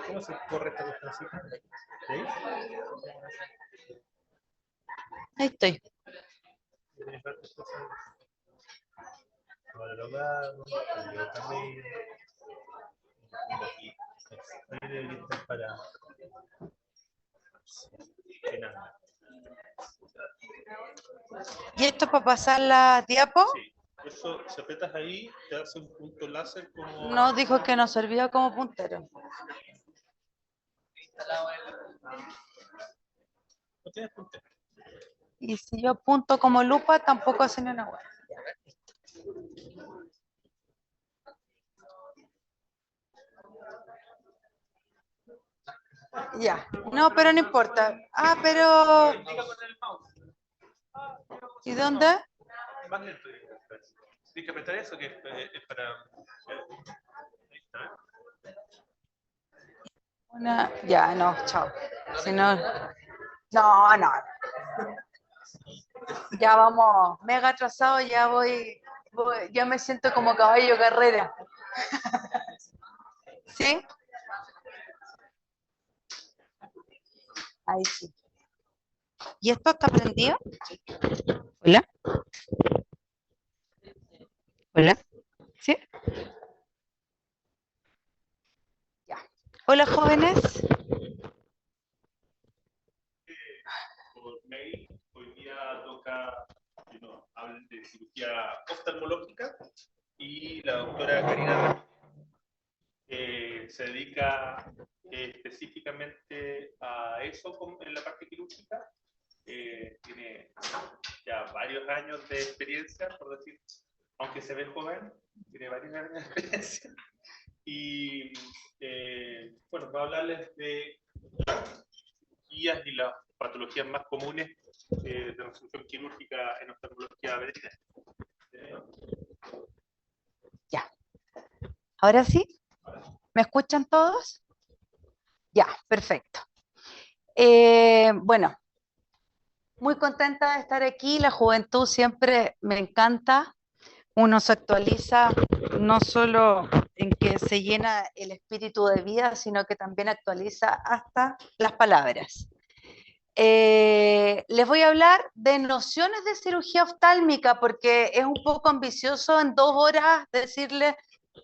¿Cómo se corre esta cuestión? ¿Sí? Ahí estoy. Ahora lo hago, yo también. Ahí debería estar para. Que nada. ¿Y esto para pasar la diapo? Sí. Eso, si aprietas ahí, te hace un punto láser como. No, dijo que no servía como puntero. No tienes puntero. Y si yo apunto como lupa, tampoco hace ni una hueá. Ya, no, pero no importa. Ah, pero... ¿Y dónde? Más lento. Tienes que apretar eso que es para. Ahí está. Ya, no, chao. Si no... No, no. Ya vamos, mega atrasado, ya ya me siento como caballo carrera. ¿Sí? Ahí sí. ¿Y esto está prendido? Hola. Hola. ¿Sí? Ya. Hola, jóvenes. Por mail, hoy día toca, hablan de cirugía oftalmológica y la doctora Karina se dedica específicamente a eso en la parte quirúrgica. Tiene ya varios años de experiencia, por decir, aunque se ve joven, tiene varios años de experiencia. Y bueno, va a hablarles de cirugías y las patologías más comunes de resolución quirúrgica en oftalmología veterinaria. Ya. ¿Ahora sí? ¿Me escuchan todos? Ya, perfecto. Bueno, muy contenta de estar aquí. La juventud siempre me encanta. Uno se actualiza no solo en que se llena el espíritu de vida, sino que también actualiza hasta las palabras. Les voy a hablar de nociones de cirugía oftálmica porque es un poco ambicioso en 2 horas decirles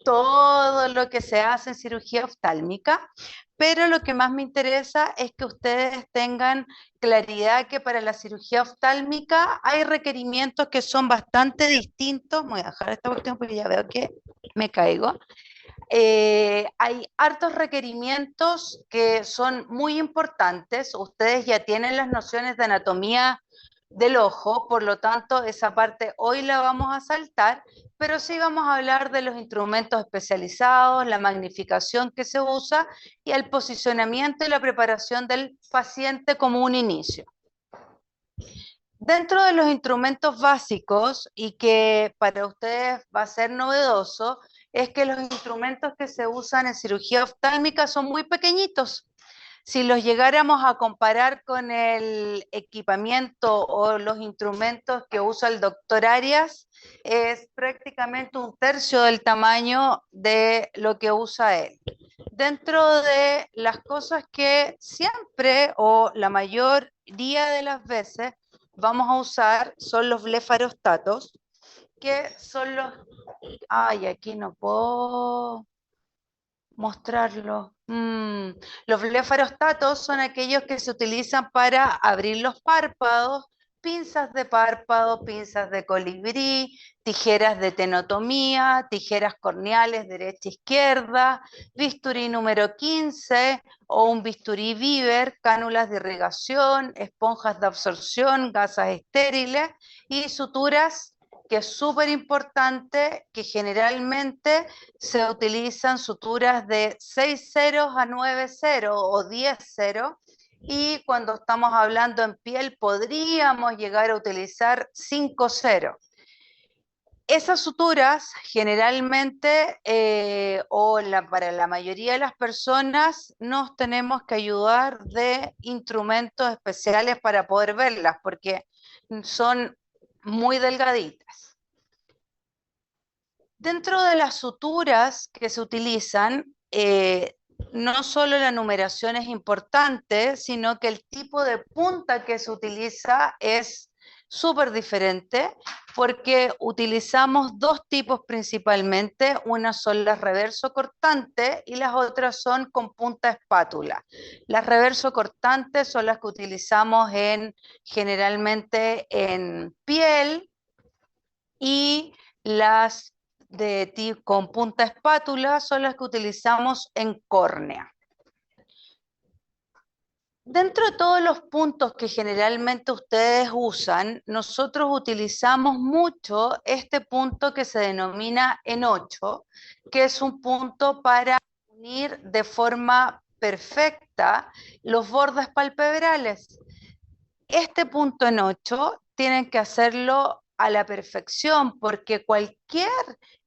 todo lo que se hace en cirugía oftálmica, pero lo que más me interesa es que ustedes tengan claridad que para la cirugía oftálmica hay requerimientos que son bastante distintos. Voy a dejar esta cuestión porque ya veo que me caigo. Hay hartos requerimientos que son muy importantes. Ustedes ya tienen las nociones de anatomía del ojo, por lo tanto, esa parte hoy la vamos a saltar, pero sí vamos a hablar de los instrumentos especializados, la magnificación que se usa y el posicionamiento y la preparación del paciente como un inicio. Dentro de los instrumentos básicos y que para ustedes va a ser novedoso, es que los instrumentos que se usan en cirugía oftálmica son muy pequeñitos. Si los llegáramos a comparar con el equipamiento o los instrumentos que usa el doctor Arias, es prácticamente 1/3 del tamaño de lo que usa él. Dentro de las cosas que siempre o la mayoría de las veces vamos a usar son los blefarostatos, que son los... Ay, aquí no puedo mostrarlo. Los blefarostatos son aquellos que se utilizan para abrir los párpados, pinzas de párpado, pinzas de colibrí, tijeras de tenotomía, tijeras corneales derecha-izquierda, bisturí número 15 o un bisturí Viver, cánulas de irrigación, esponjas de absorción, gasas estériles y suturas, que es súper importante, que generalmente se utilizan suturas de 6 ceros a 9 ceros o 10 ceros, y cuando estamos hablando en piel podríamos llegar a utilizar 5 ceros. Esas suturas generalmente, para la mayoría de las personas, nos tenemos que ayudar de instrumentos especiales para poder verlas, porque son muy delgaditas. Dentro de las suturas que se utilizan, no solo la numeración es importante, sino que el tipo de punta que se utiliza es súper diferente, porque utilizamos dos tipos principalmente. Una son las reverso cortantes y las otras son con punta espátula. Las reverso cortantes son las que utilizamos generalmente en piel, y las con punta espátula son las que utilizamos en córnea. Dentro de todos los puntos que generalmente ustedes usan, nosotros utilizamos mucho este punto que se denomina en 8, que es un punto para unir de forma perfecta los bordes palpebrales. Este punto en 8 tienen que hacerlo a la perfección, porque cualquier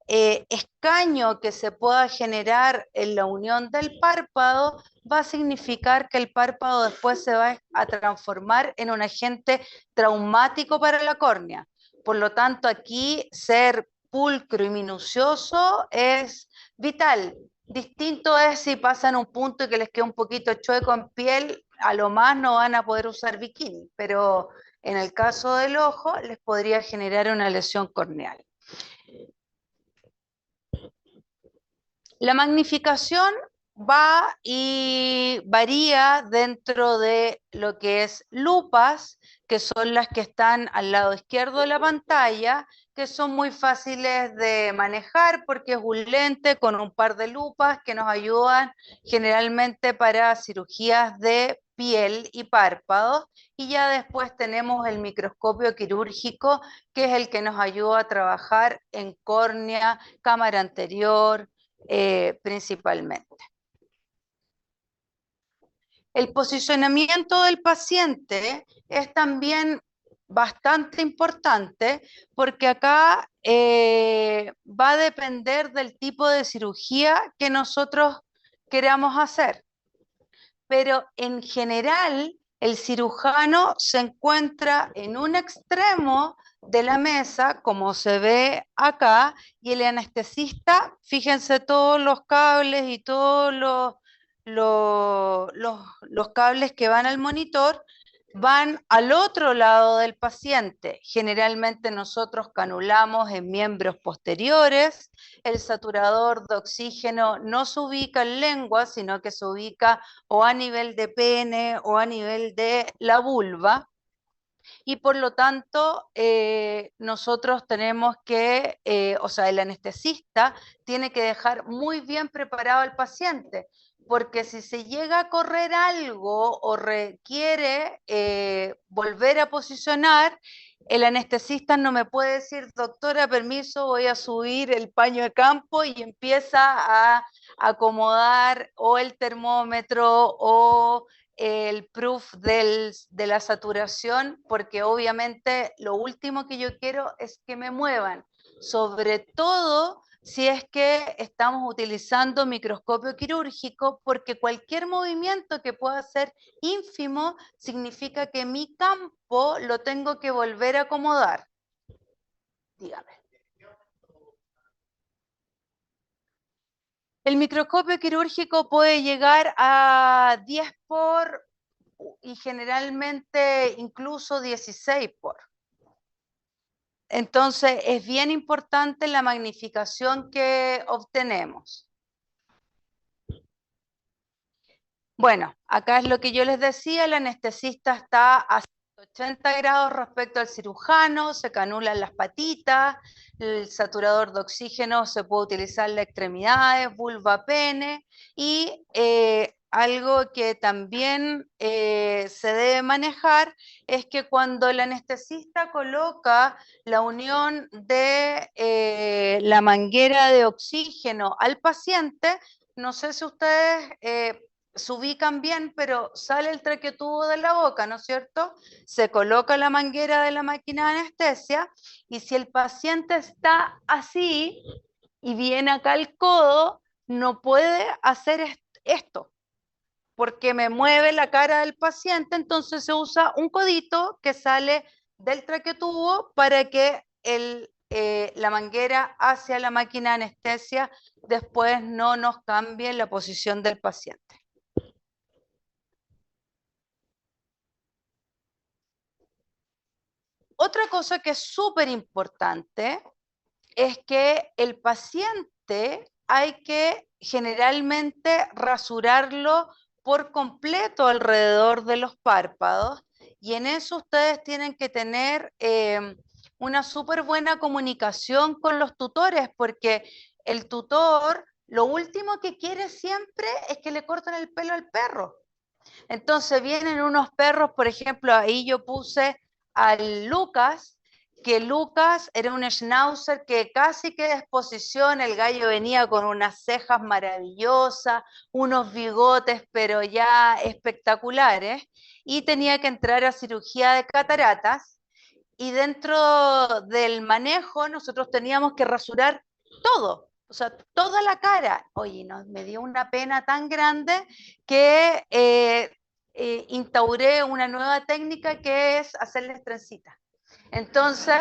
escaño que se pueda generar en la unión del párpado va a significar que el párpado después se va a transformar en un agente traumático para la córnea. Por lo tanto, aquí ser pulcro y minucioso es vital. Distinto es si pasan un punto y que les queda un poquito chueco en piel, a lo más no van a poder usar bikini, pero en el caso del ojo les podría generar una lesión corneal. La magnificación va y varía dentro de lo que es lupas, que son las que están al lado izquierdo de la pantalla, que son muy fáciles de manejar porque es un lente con un par de lupas que nos ayudan generalmente para cirugías de piel y párpados, y ya después tenemos el microscopio quirúrgico, que es el que nos ayuda a trabajar en córnea, cámara anterior, principalmente. El posicionamiento del paciente es también bastante importante, porque acá va a depender del tipo de cirugía que nosotros queramos hacer. Pero en general el cirujano se encuentra en un extremo de la mesa, como se ve acá, y el anestesista, fíjense todos los cables y todos los cables que van al monitor, van al otro lado del paciente. Generalmente nosotros canulamos en miembros posteriores. El saturador de oxígeno no se ubica en lengua, sino que se ubica o a nivel de pene o a nivel de la vulva. Y por lo tanto, nosotros tenemos que, o sea, el anestesista tiene que dejar muy bien preparado al paciente, porque si se llega a correr algo o requiere volver a posicionar, el anestesista no me puede decir, doctora, permiso, voy a subir el paño de campo, y empieza a acomodar o el termómetro o el proof de la saturación, porque obviamente lo último que yo quiero es que me muevan, sobre todo si es que estamos utilizando microscopio quirúrgico, porque cualquier movimiento que pueda ser ínfimo significa que mi campo lo tengo que volver a acomodar. Dígame. El microscopio quirúrgico puede llegar a 10 por y generalmente incluso 16 por. Entonces es bien importante la magnificación que obtenemos. Bueno, acá es lo que yo les decía, el anestesista está a 180 grados respecto al cirujano, se canulan las patitas, el saturador de oxígeno se puede utilizar en las extremidades, vulva, pene, y algo que también se debe manejar es que cuando el anestesista coloca la unión de la manguera de oxígeno al paciente, no sé si ustedes se ubican bien, pero sale el traqueotubo de la boca, ¿no es cierto? Se coloca la manguera de la máquina de anestesia, y si el paciente está así y viene acá el codo, no puede hacer esto, porque me mueve la cara del paciente. Entonces se usa un codito que sale del traqueotubo para que la manguera hacia la máquina de anestesia después no nos cambie la posición del paciente. Otra cosa que es súper importante es que el paciente hay que generalmente rasurarlo por completo alrededor de los párpados, y en eso ustedes tienen que tener una súper buena comunicación con los tutores, porque el tutor lo último que quiere siempre es que le corten el pelo al perro. Entonces vienen unos perros, por ejemplo, ahí yo puse al Lucas, que Lucas era un schnauzer que casi que de exposición, el gallo venía con unas cejas maravillosas, unos bigotes pero ya espectaculares, y tenía que entrar a cirugía de cataratas, y dentro del manejo nosotros teníamos que rasurar todo, o sea, toda la cara. Oye, me dio una pena tan grande que instauré una nueva técnica que es hacerles trencitas. Entonces,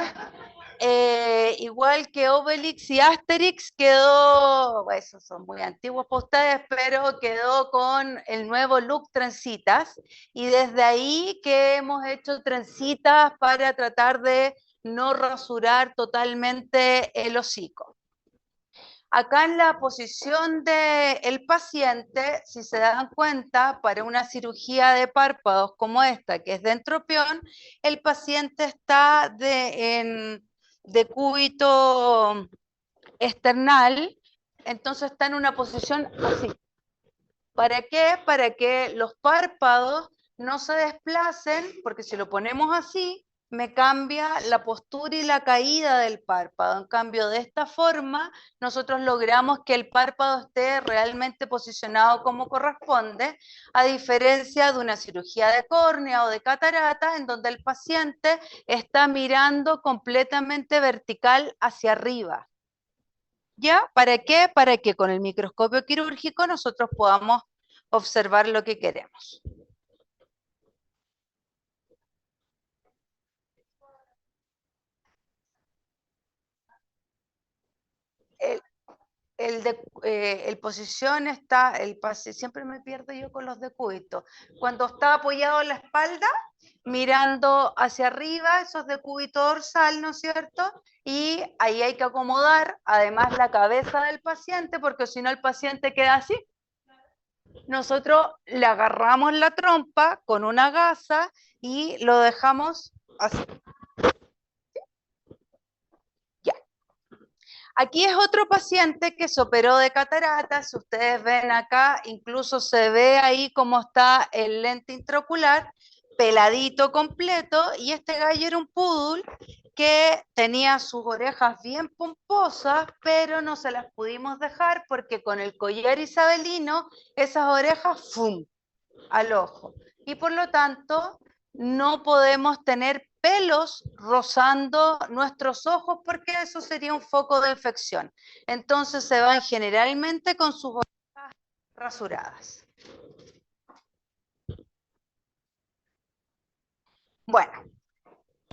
igual que Obelix y Asterix quedó, bueno, esos son muy antiguos para ustedes, pero quedó con el nuevo look trencitas, y desde ahí que hemos hecho trencitas para tratar de no rasurar totalmente el hocico. Acá en la posición del paciente, si se dan cuenta, para una cirugía de párpados como esta, que es de entropión, el paciente está de cúbito external, entonces está en una posición así. ¿Para qué? Para que los párpados no se desplacen, porque si lo ponemos así, me cambia la postura y la caída del párpado. En cambio, de esta forma, nosotros logramos que el párpado esté realmente posicionado como corresponde, a diferencia de una cirugía de córnea o de catarata, en donde el paciente está mirando completamente vertical hacia arriba. ¿Ya? ¿Para qué? Para que con el microscopio quirúrgico nosotros podamos observar lo que queremos. El posición está, siempre me pierdo yo con los de cúbito. Cuando está apoyado en la espalda, mirando hacia arriba, eso es de cúbito dorsal, ¿no es cierto? Y ahí hay que acomodar además la cabeza del paciente, porque si no el paciente queda así. Nosotros le agarramos la trompa con una gasa y lo dejamos así. Ya. Aquí es otro paciente que se operó de cataratas. Si ustedes ven acá, incluso se ve ahí cómo está el lente intraocular, peladito completo, y este gallo era un poodle que tenía sus orejas bien pomposas, pero no se las pudimos dejar porque con el collar isabelino esas orejas ¡fum!, al ojo, y por lo tanto no podemos tener pelos rozando nuestros ojos porque eso sería un foco de infección. Entonces se van generalmente con sus orejas rasuradas. Bueno,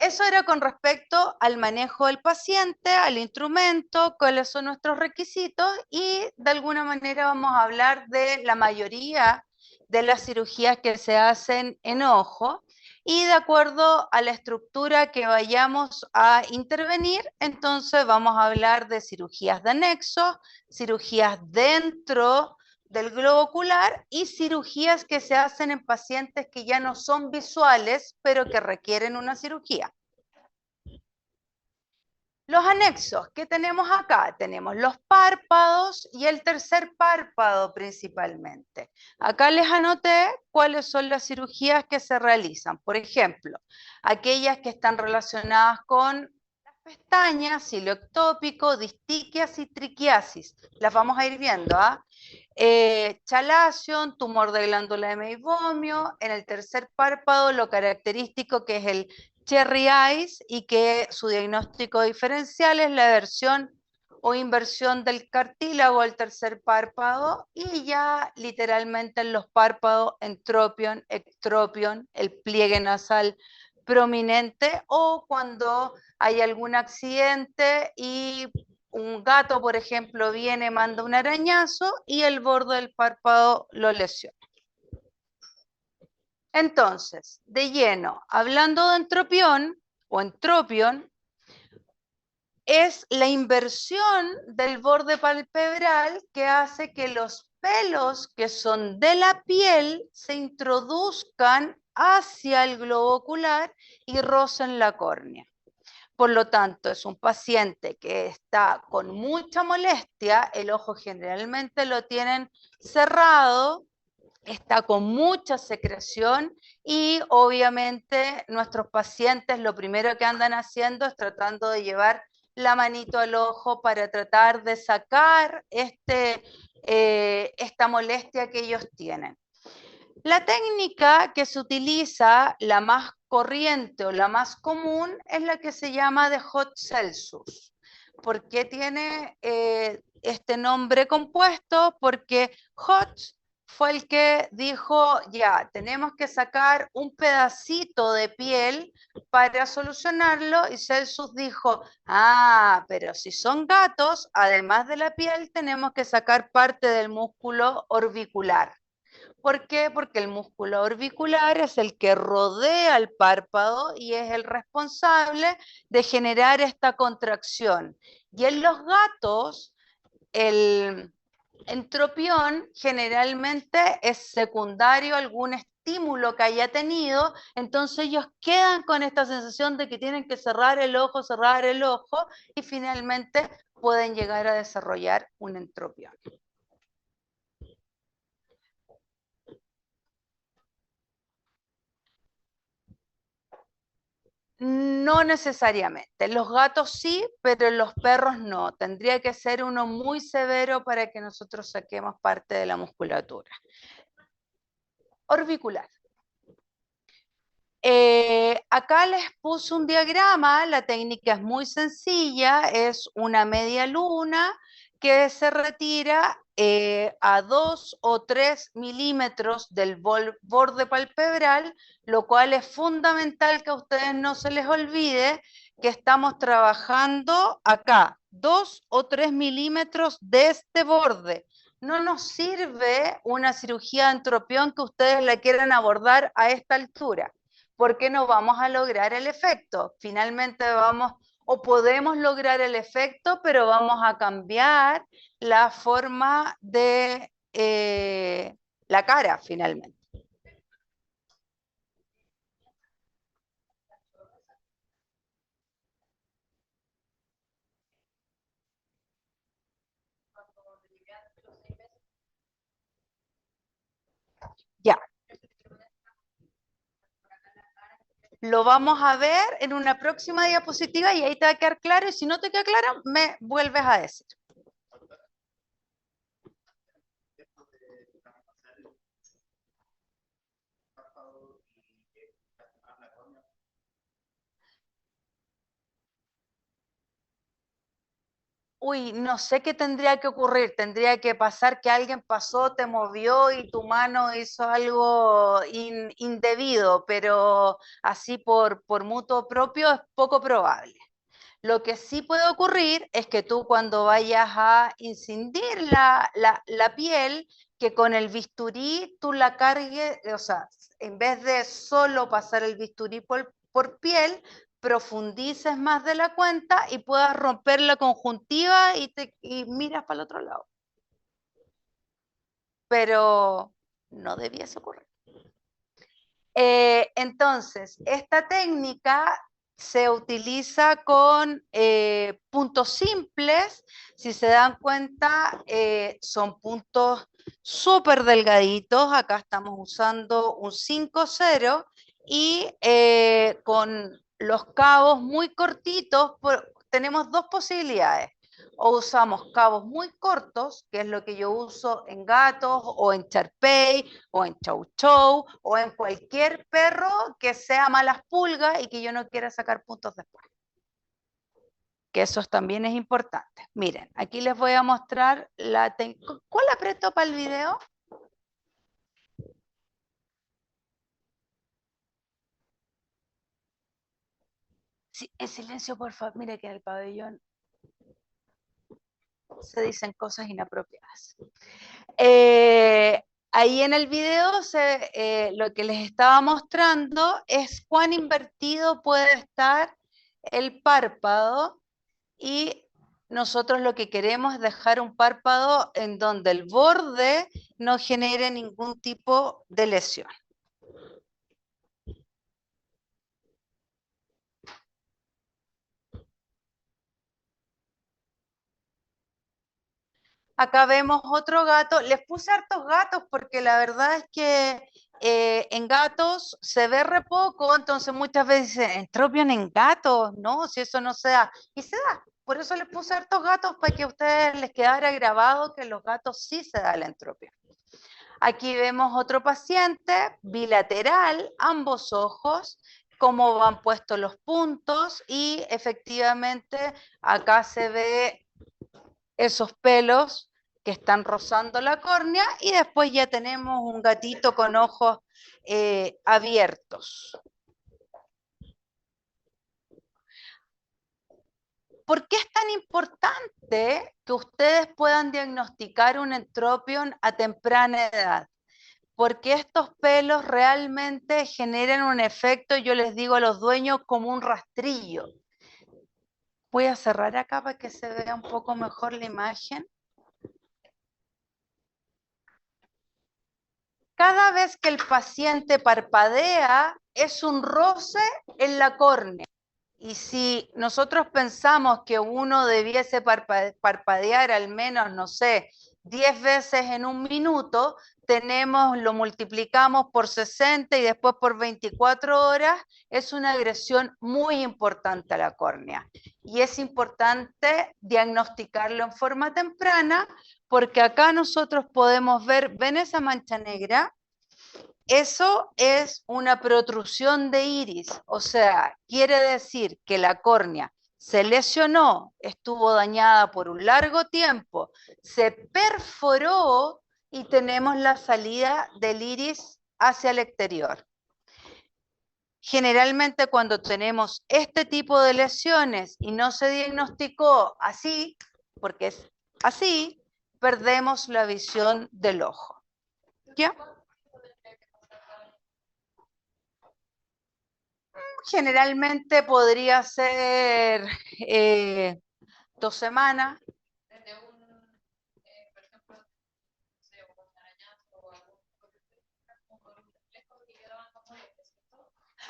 eso era con respecto al manejo del paciente, al instrumento, cuáles son nuestros requisitos, y de alguna manera vamos a hablar de la mayoría de las cirugías que se hacen en ojo, y de acuerdo a la estructura que vayamos a intervenir, entonces vamos a hablar de cirugías de anexo, cirugías dentro del globo ocular y cirugías que se hacen en pacientes que ya no son visuales, pero que requieren una cirugía. Los anexos, ¿qué tenemos acá? Tenemos los párpados y el tercer párpado principalmente. Acá les anoté cuáles son las cirugías que se realizan. Por ejemplo, aquellas que están relacionadas con las pestañas, cilio ectópico, distiquias y triquiasis. Las vamos a ir viendo, ¿ah? Chalación, tumor de glándula de meibomio. En el tercer párpado, lo característico que es el Cherry Eyes, y que su diagnóstico diferencial es la eversión o inversión del cartílago al tercer párpado, y ya literalmente en los párpados entropion, ectropion, el pliegue nasal prominente, o cuando hay algún accidente y un gato, por ejemplo, viene, manda un arañazo y el borde del párpado lo lesiona. Entonces, de lleno, hablando de entropión o entropión, es la inversión del borde palpebral que hace que los pelos que son de la piel se introduzcan hacia el globo ocular y rocen la córnea. Por lo tanto, es un paciente que está con mucha molestia, el ojo generalmente lo tienen cerrado, está con mucha secreción y obviamente nuestros pacientes lo primero que andan haciendo es tratando de llevar la manito al ojo para tratar de sacar esta molestia que ellos tienen. La técnica que se utiliza, la más corriente o la más común, es la que se llama de Hot-Celsus. ¿Por qué tiene este nombre compuesto? Porque Hot fue el que dijo, ya, tenemos que sacar un pedacito de piel para solucionarlo, y Celsus dijo, ah, pero si son gatos, además de la piel, tenemos que sacar parte del músculo orbicular. ¿Por qué? Porque el músculo orbicular es el que rodea el párpado y es el responsable de generar esta contracción. Y en los gatos, el entropión generalmente es secundario a algún estímulo que haya tenido, entonces ellos quedan con esta sensación de que tienen que cerrar el ojo, y finalmente pueden llegar a desarrollar un entropión. No necesariamente. Los gatos sí, pero los perros no. Tendría que ser uno muy severo para que nosotros saquemos parte de la musculatura. Orbicular. Acá les puse un diagrama, la técnica es muy sencilla, es una media luna que se retira a 2 o 3 milímetros del borde palpebral, lo cual es fundamental que a ustedes no se les olvide que estamos trabajando acá, 2 o 3 milímetros de este borde. No nos sirve una cirugía de entropión que ustedes la quieran abordar a esta altura, porque no vamos a lograr el efecto. Finalmente vamos, o podemos lograr el efecto, pero vamos a cambiar la forma de la cara finalmente. Ya. Lo vamos a ver en una próxima diapositiva y ahí te va a quedar claro, y si no te queda claro, me vuelves a decir. Uy, no sé qué tendría que ocurrir. Tendría que pasar que alguien pasó, te movió y tu mano hizo algo indebido, pero así por mutuo propio es poco probable. Lo que sí puede ocurrir es que tú, cuando vayas a incidir la piel, que con el bisturí tú la cargues, o sea, en vez de solo pasar el bisturí por piel, profundices más de la cuenta y puedas romper la conjuntiva y miras para el otro lado. Pero no debiese ocurrir. Entonces, esta técnica se utiliza con puntos simples. Si se dan cuenta, son puntos súper delgaditos. Acá estamos usando un 5-0 y con los cabos muy cortitos tenemos dos posibilidades. O usamos cabos muy cortos, que es lo que yo uso en gatos o en Charpey o en Chow Chow o en cualquier perro que sea malas pulgas y que yo no quiera sacar puntos después. Que eso también es importante. Miren, aquí les voy a mostrar la técnica. ¿Cuál aprieto para el video? En silencio, por favor. Mire que en el pabellón se dicen cosas inapropiadas. Ahí en el video lo que les estaba mostrando es cuán invertido puede estar el párpado, y nosotros lo que queremos es dejar un párpado en donde el borde no genere ningún tipo de lesión. Acá vemos otro gato. Les puse hartos gatos porque la verdad es que en gatos se ve re poco, entonces muchas veces dicen, entropion en gatos, no, si eso no se da. Y se da. Por eso les puse hartos gatos para que a ustedes les quedara grabado que en los gatos sí se da la entropia. Aquí vemos otro paciente, bilateral, ambos ojos, cómo van puestos los puntos, y efectivamente acá se ve esos pelos que están rozando la córnea, y después ya tenemos un gatito con ojos abiertos. ¿Por qué es tan importante que ustedes puedan diagnosticar un entropion a temprana edad? Porque estos pelos realmente generan un efecto, yo les digo a los dueños, como un rastrillo. Voy a cerrar acá para que se vea un poco mejor la imagen. Cada vez que el paciente parpadea, es un roce en la córnea. Y si nosotros pensamos que uno debiese parpadear al menos, no sé, 10 veces en un minuto, lo multiplicamos por 60 y después por 24 horas, es una agresión muy importante a la córnea. Y es importante diagnosticarlo en forma temprana, porque acá nosotros podemos ver, ¿ven esa mancha negra? Eso es una protrusión de iris, o sea, quiere decir que la córnea se lesionó, estuvo dañada por un largo tiempo, se perforó y tenemos la salida del iris hacia el exterior. Generalmente cuando tenemos este tipo de lesiones y no se diagnosticó así, porque es así, perdemos la visión del ojo. ¿Ya? Generalmente podría ser 2 semanas.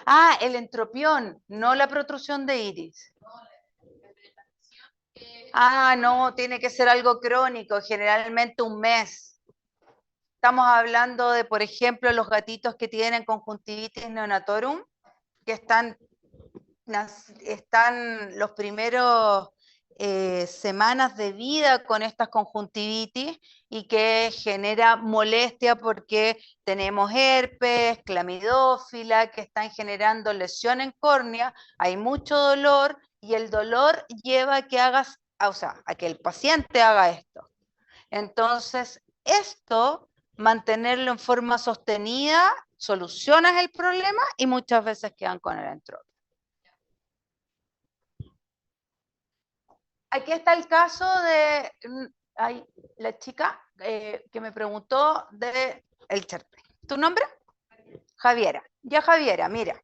Ah, el entropión, no la protrusión de iris. Ah, no, tiene que ser algo crónico, generalmente un mes. Estamos hablando de, por ejemplo, los gatitos que tienen conjuntivitis neonatorum, que están los primeros semanas de vida con estas conjuntivitis, y que genera molestia porque tenemos herpes, clamidófila, que están generando lesión en córnea, hay mucho dolor, y el dolor lleva a que a que el paciente haga esto. Entonces, esto, mantenerlo en forma sostenida, solucionas el problema y muchas veces quedan con el entropio. Aquí está el caso de la chica que me preguntó de el Charpey. ¿Tu nombre? Javiera. Ya, Javiera, mira.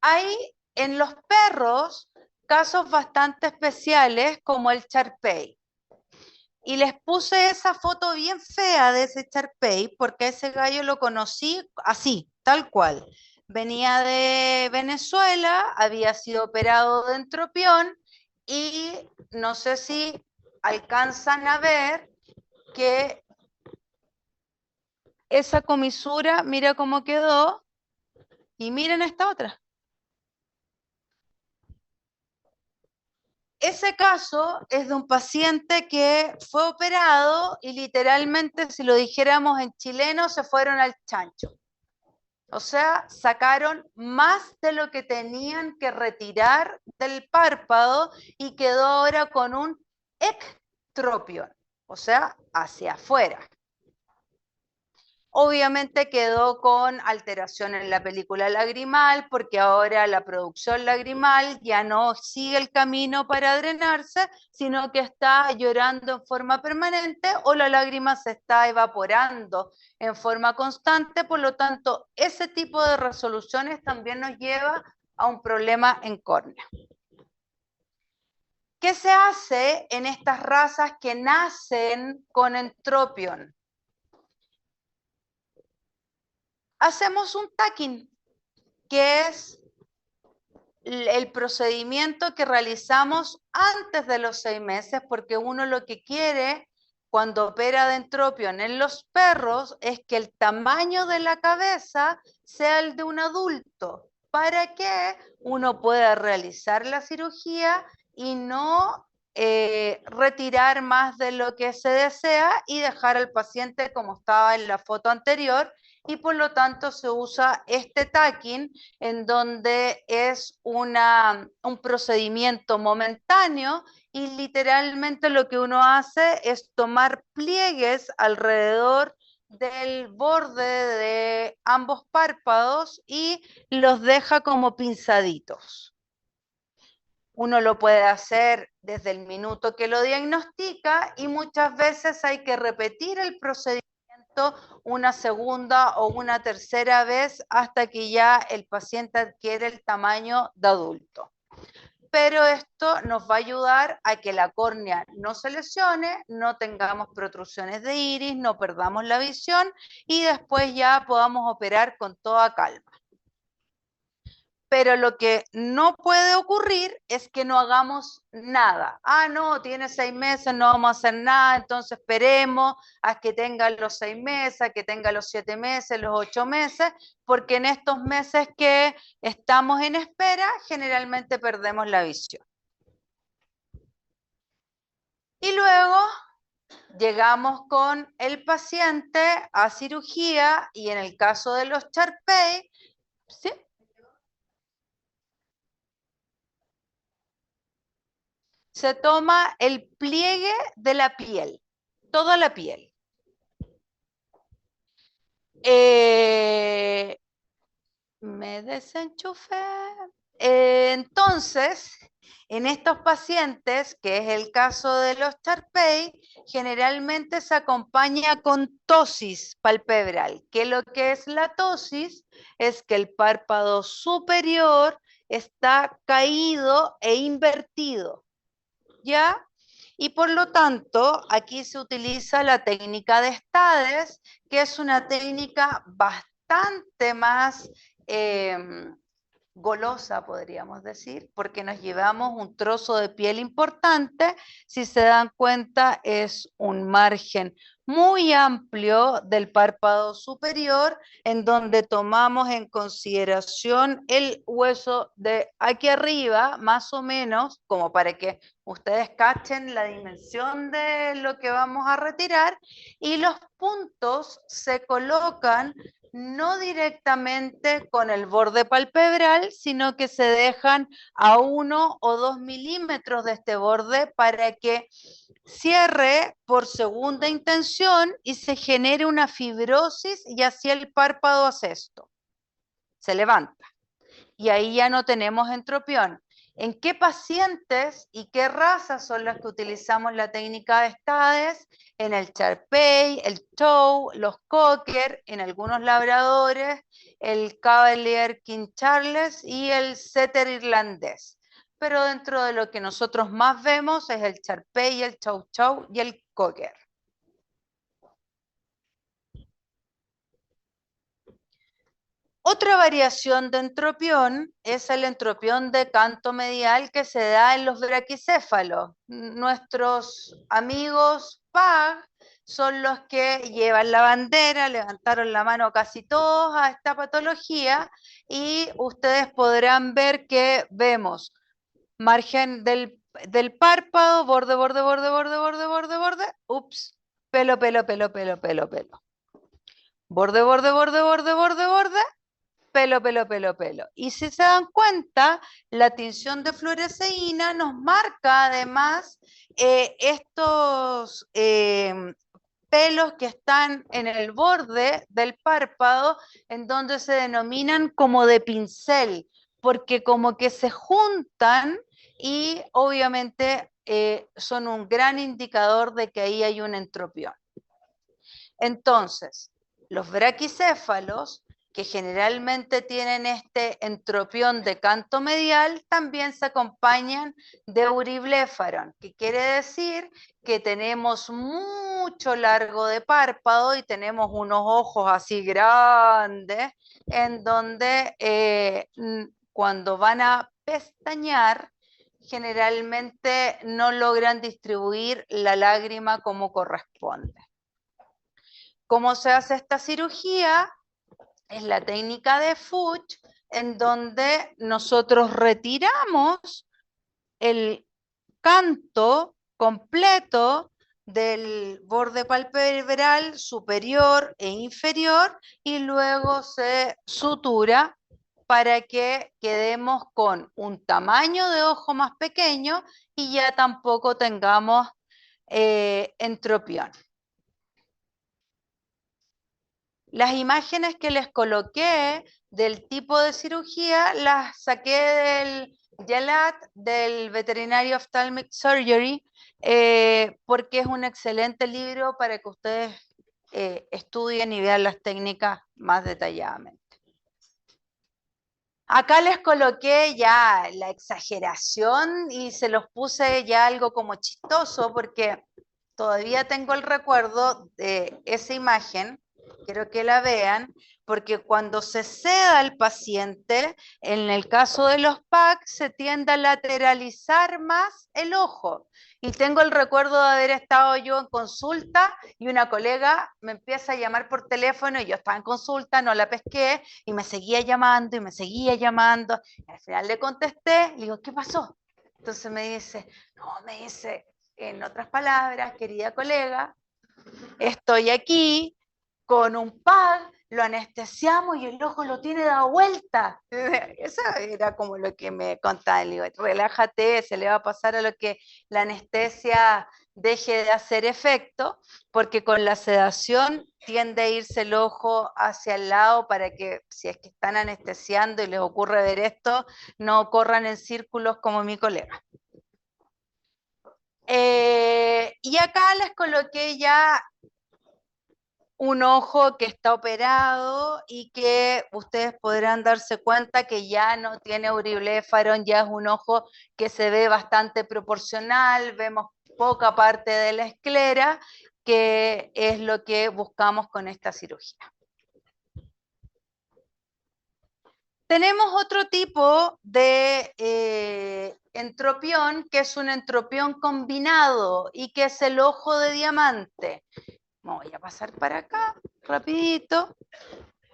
Hay en los perros casos bastante especiales como el Charpey. Y les puse esa foto bien fea de ese Charpey porque ese gallo lo conocí así, tal cual. Venía de Venezuela, había sido operado de entropión, y no sé si alcanzan a ver que esa comisura, mira cómo quedó, y miren esta otra. Ese caso es de un paciente que fue operado y literalmente, si lo dijéramos en chileno, se fueron al chancho. O sea, sacaron más de lo que tenían que retirar del párpado y quedó ahora con un ectropion, o sea, hacia afuera. Obviamente quedó con alteración en la película lagrimal, porque ahora la producción lagrimal ya no sigue el camino para drenarse, sino que está llorando en forma permanente o la lágrima se está evaporando en forma constante. Por lo tanto, ese tipo de resoluciones también nos lleva a un problema en córnea. ¿Qué se hace en estas razas que nacen con entropión? Hacemos un tacking, que es el procedimiento que realizamos antes de los 6 meses, porque uno lo que quiere cuando opera de entropión en los perros es que el tamaño de la cabeza sea el de un adulto, para que uno pueda realizar la cirugía y no retirar más de lo que se desea y dejar al paciente como estaba en la foto anterior, y por lo tanto se usa este tacking en donde es un procedimiento momentáneo y literalmente lo que uno hace es tomar pliegues alrededor del borde de ambos párpados y los deja como pinzaditos. Uno lo puede hacer desde el minuto que lo diagnostica y muchas veces hay que repetir el procedimiento una segunda o una tercera vez hasta que ya el paciente adquiere el tamaño de adulto. Pero esto nos va a ayudar a que la córnea no se lesione, no tengamos protrusiones de iris, no perdamos la visión y después ya podamos operar con toda calma. Pero lo que no puede ocurrir es que no hagamos nada. Ah, no, tiene 6 meses, no vamos a hacer nada, entonces esperemos a que tenga los 6 meses, a que tenga los 7 meses, los 8 meses, porque en estos meses que estamos en espera, generalmente perdemos la visión. Y luego llegamos con el paciente a cirugía y en el caso de los Charpey, ¿sí? Se toma el pliegue de la piel, toda la piel. Me desenchufé. Entonces, en estos pacientes, que es el caso de los Charpey, generalmente se acompaña con tosis palpebral, que lo que es la tosis es que el párpado superior está caído e invertido, ¿ya? Y por lo tanto, aquí se utiliza la técnica de Stades, que es una técnica bastante más golosa, podríamos decir, porque nos llevamos un trozo de piel importante. Si se dan cuenta, es un margen muy amplio del párpado superior, en donde tomamos en consideración el hueso de aquí arriba, más o menos, como para que ustedes cachen la dimensión de lo que vamos a retirar, y los puntos se colocan no directamente con el borde palpebral, sino que se dejan a 1 o 2 milímetros de este borde para que cierre por segunda intención y se genere una fibrosis, y así el párpado hace esto, se levanta. Y ahí ya no tenemos entropión. ¿En qué pacientes y qué razas son las que utilizamos la técnica de Stades? En el Charpey, el Chow, los Cocker, en algunos labradores, el Cavalier King Charles y el Setter irlandés. Pero dentro de lo que nosotros más vemos es el Charpey, el Chow Chow y el Cocker. Otra variación de entropión es el entropión de canto medial que se da en los braquicéfalos. Nuestros amigos PAG son los que llevan la bandera, levantaron la mano casi todos a esta patología, y ustedes podrán ver que vemos margen del párpado, borde, borde, borde, borde, borde, borde, borde, ups, pelo, pelo, pelo, pelo, pelo, pelo. Borde, borde, borde, borde, borde, borde, pelo, pelo, pelo, pelo. Y si se dan cuenta, la tinción de fluoresceína nos marca además estos pelos que están en el borde del párpado, en donde se denominan como de pincel, porque como que se juntan y obviamente son un gran indicador de que ahí hay un entropión. Entonces, los braquicéfalos, que generalmente tienen este entropión de canto medial, también se acompañan de euribléfaron, que quiere decir que tenemos mucho largo de párpado y tenemos unos ojos así grandes, en donde cuando van a pestañear, generalmente no logran distribuir la lágrima como corresponde. ¿Cómo se hace esta cirugía? Es la técnica de Fuchs, en donde nosotros retiramos el canto completo del borde palpebral superior e inferior y luego se sutura para que quedemos con un tamaño de ojo más pequeño y ya tampoco tengamos entropión. Las imágenes que les coloqué del tipo de cirugía las saqué del YALAT, del Veterinary Ophthalmic Surgery, porque es un excelente libro para que ustedes estudien y vean las técnicas más detalladamente. Acá les coloqué ya la exageración y se los puse ya algo como chistoso porque todavía tengo el recuerdo de esa imagen, quiero que la vean, porque cuando se seda al paciente, en el caso de los PAC, se tiende a lateralizar más el ojo. Y tengo el recuerdo de haber estado yo en consulta y una colega me empieza a llamar por teléfono y yo estaba en consulta, no la pesqué y me seguía llamando y me seguía llamando. Y al final le contesté, le digo, ¿qué pasó? Entonces me dice, no, me dice, en otras palabras, querida colega, estoy aquí con un pad, lo anestesiamos y el ojo lo tiene dado vuelta. Eso era como lo que me contaba. Le digo, relájate, se le va a pasar a lo que la anestesia deje de hacer efecto, porque con la sedación tiende a irse el ojo hacia el lado para que si es que están anestesiando y les ocurre ver esto, no corran en círculos como mi colega. Y acá les coloqué ya un ojo que está operado y que ustedes podrán darse cuenta que ya no tiene euribléfaron, ya es un ojo que se ve bastante proporcional, vemos poca parte de la esclera, que es lo que buscamos con esta cirugía. Tenemos otro tipo de entropión, que es un entropión combinado y que es el ojo de diamante. Voy a pasar para acá, rapidito.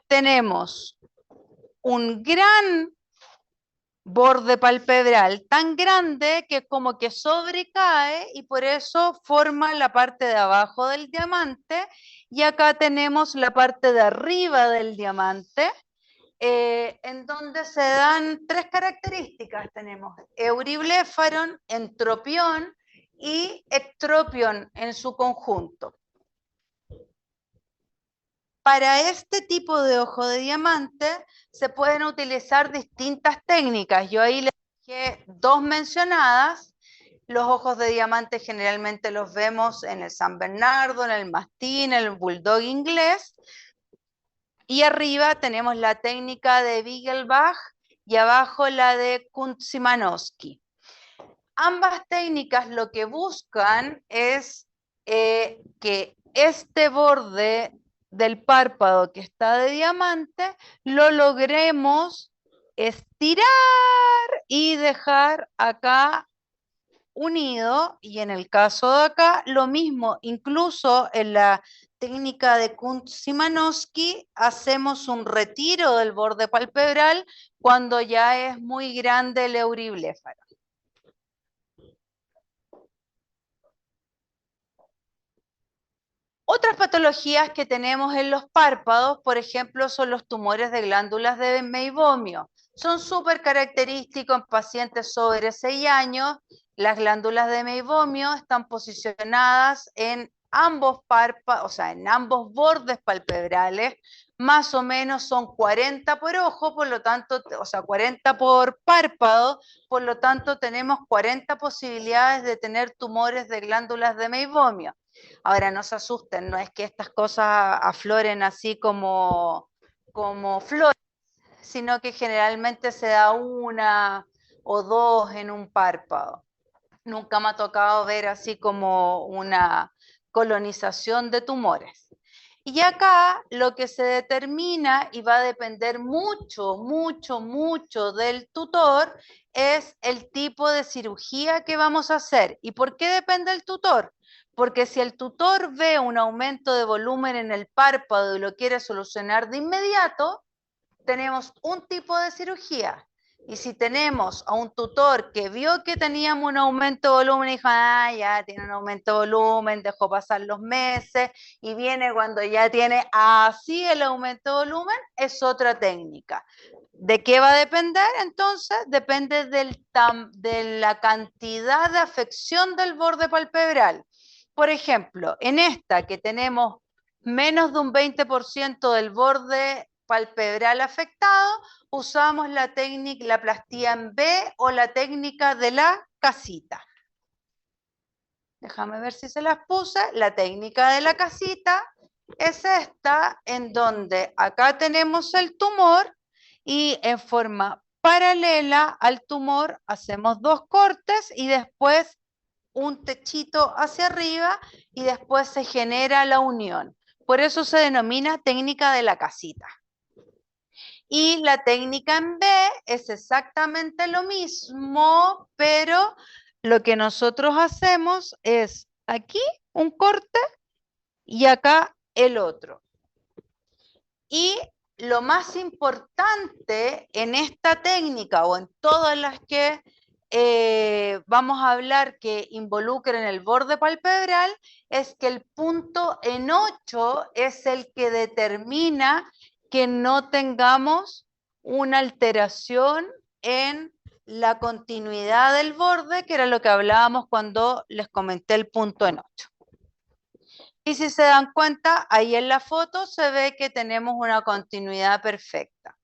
Tenemos un gran borde palpebral, tan grande que como que sobrecae y por eso forma la parte de abajo del diamante. Y acá tenemos la parte de arriba del diamante, en donde se dan tres características. Tenemos euribléfaron, entropión y ectropión en su conjunto. Para este tipo de ojo de diamante se pueden utilizar distintas técnicas. Yo ahí les dejé dos mencionadas. Los ojos de diamante generalmente los vemos en el San Bernardo, en el mastín, en el bulldog inglés. Y arriba tenemos la técnica de Biegelbach y abajo la de Kuntz-Simanowski. Ambas técnicas lo que buscan es que este borde del párpado que está de diamante lo logremos estirar y dejar acá unido, y en el caso de acá lo mismo, incluso en la técnica de Kuntz-Simanowski hacemos un retiro del borde palpebral cuando ya es muy grande el euribléfaro. Otras patologías que tenemos en los párpados, por ejemplo, son los tumores de glándulas de meibomio. Son súper característicos en pacientes sobre 6 años. Las glándulas de meibomio están posicionadas en ambos párpados, o sea, en ambos bordes palpebrales, más o menos son 40 por ojo, por lo tanto, o sea, 40 por párpado, por lo tanto tenemos 40 posibilidades de tener tumores de glándulas de meibomio. Ahora, no se asusten, no es que estas cosas afloren así como flores, sino que generalmente se da una o dos en un párpado. Nunca me ha tocado ver así como una colonización de tumores. Y acá lo que se determina y va a depender mucho, mucho, mucho del tutor es el tipo de cirugía que vamos a hacer. ¿Y por qué depende el tutor? Porque si el tutor ve un aumento de volumen en el párpado y lo quiere solucionar de inmediato, tenemos un tipo de cirugía. Y si tenemos a un tutor que vio que teníamos un aumento de volumen y dijo, ah, ya tiene un aumento de volumen, dejó pasar los meses y viene cuando ya tiene así el aumento de volumen, es otra técnica. ¿De qué va a depender? Entonces, depende de la cantidad de afección del borde palpebral. Por ejemplo, en esta que tenemos menos de un 20% del borde palpebral afectado, usamos la técnica, la plastía en B o la técnica de la casita. Déjame ver si se las puse. La técnica de la casita es esta, en donde acá tenemos el tumor y en forma paralela al tumor hacemos dos cortes y después un techito hacia arriba y después se genera la unión. Por eso se denomina técnica de la casita. Y la técnica en B es exactamente lo mismo, pero lo que nosotros hacemos es aquí un corte y acá el otro. Y lo más importante en esta técnica o en todas las que vamos a hablar que involucren el borde palpebral es que el punto en 8 es el que determina que no tengamos una alteración en la continuidad del borde, que era lo que hablábamos cuando les comenté el punto en 8. Y si se dan cuenta, ahí en la foto se ve que tenemos una continuidad perfecta.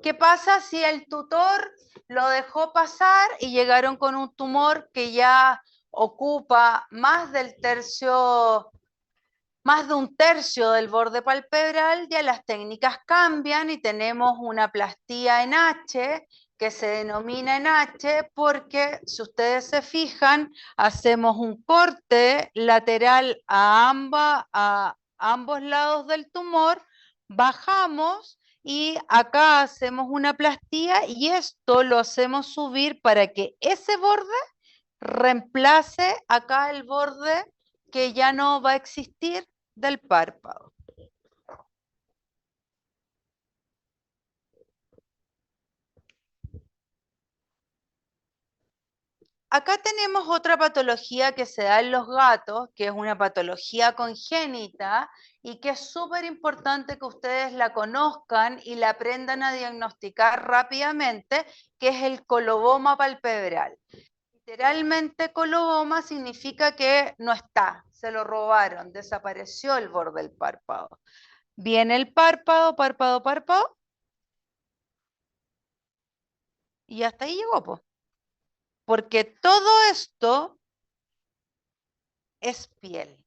¿Qué pasa si el tutor lo dejó pasar y llegaron con un tumor que ya ocupa más de un tercio del borde palpebral? Ya las técnicas cambian y tenemos una plastía en H que se denomina en H porque, si ustedes se fijan, hacemos un corte lateral a ambos lados del tumor, bajamos y acá hacemos una plastía y esto lo hacemos subir para que ese borde reemplace acá el borde que ya no va a existir del párpado. Acá tenemos otra patología que se da en los gatos, que es una patología congénita y que es súper importante que ustedes la conozcan y la aprendan a diagnosticar rápidamente, que es el coloboma palpebral. Literalmente coloboma significa que no está, se lo robaron, desapareció el borde del párpado. Viene el párpado, párpado, párpado, y hasta ahí llegó, pues. Porque todo esto es piel.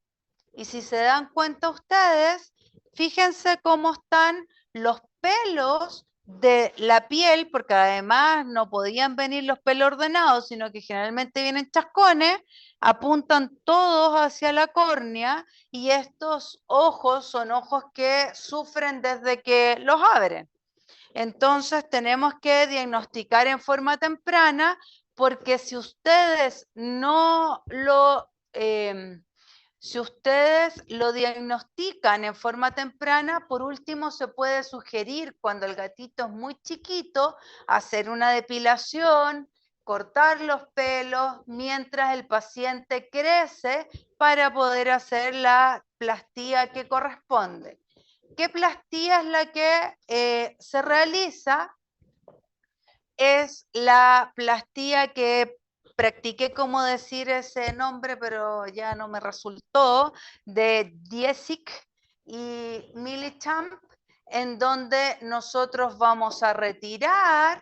Y si se dan cuenta ustedes, fíjense cómo están los pelos de la piel, porque además no podían venir los pelos ordenados, sino que generalmente vienen chascones, apuntan todos hacia la córnea y estos ojos son ojos que sufren desde que los abren. Entonces tenemos que diagnosticar en forma temprana, porque si ustedes no lo... si ustedes lo diagnostican en forma temprana, por último se puede sugerir cuando el gatito es muy chiquito, hacer una depilación, cortar los pelos mientras el paciente crece para poder hacer la plastía que corresponde. ¿Qué plastía es la que se realiza? Es la plastía que practiqué cómo decir ese nombre, pero ya no me resultó, de Diesic y Millichamp, en donde nosotros vamos a retirar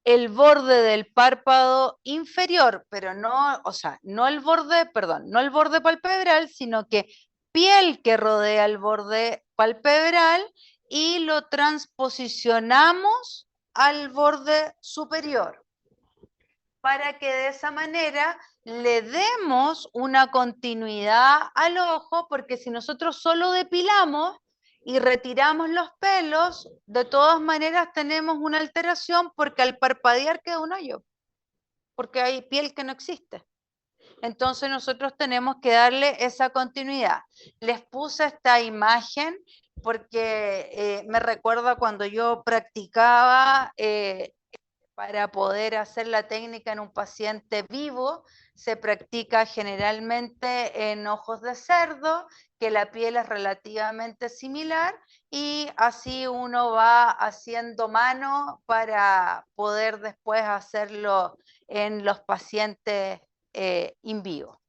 el borde del párpado inferior, pero no, o sea, no el borde, perdón, no el borde palpebral, sino que piel que rodea el borde palpebral y lo transposicionamos al borde superior, para que de esa manera le demos una continuidad al ojo, porque si nosotros solo depilamos y retiramos los pelos, de todas maneras tenemos una alteración, porque al parpadear queda un hoyo, porque hay piel que no existe. Entonces nosotros tenemos que darle esa continuidad. Les puse esta imagen porque me recuerda cuando yo practicaba para poder hacer la técnica en un paciente vivo. Se practica generalmente en ojos de cerdo, que la piel es relativamente similar, y así uno va haciendo mano para poder después hacerlo en los pacientes in vivo.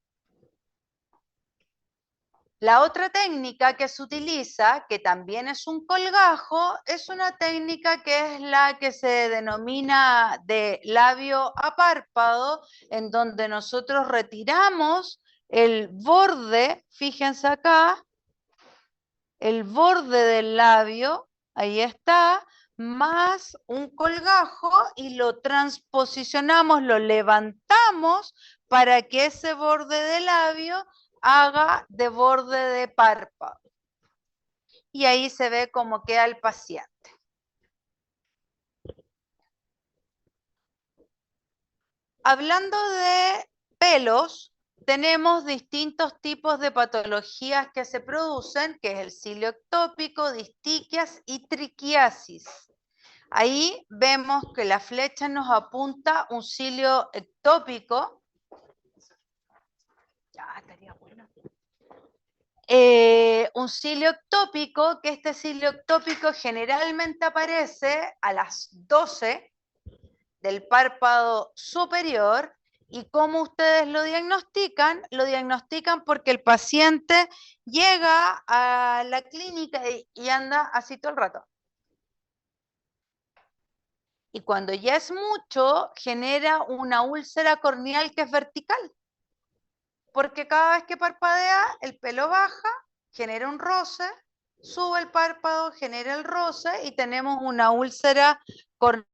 La otra técnica que se utiliza, que también es un colgajo, es una técnica que es la que se denomina de labio a párpado, en donde nosotros retiramos el borde, fíjense acá, el borde del labio, ahí está, más un colgajo, y lo transposicionamos, lo levantamos para que ese borde del labio haga de borde de párpado. Y ahí se ve cómo queda el paciente. Hablando de pelos, tenemos distintos tipos de patologías que se producen, que es el cilio ectópico, distiquias y triquiasis. Ahí vemos que la flecha nos apunta un cilio ectópico. Ya, estaría bueno. Un cilio ectópico, que este cilio ectópico generalmente aparece a las 12 del párpado superior. ¿Y cómo ustedes lo diagnostican? Lo diagnostican porque el paciente llega a la clínica y anda así todo el rato. Y cuando ya es mucho, genera una úlcera corneal que es vertical, porque cada vez que parpadea, el pelo baja, genera un roce, sube el párpado, genera el roce, y tenemos una úlcera corneal.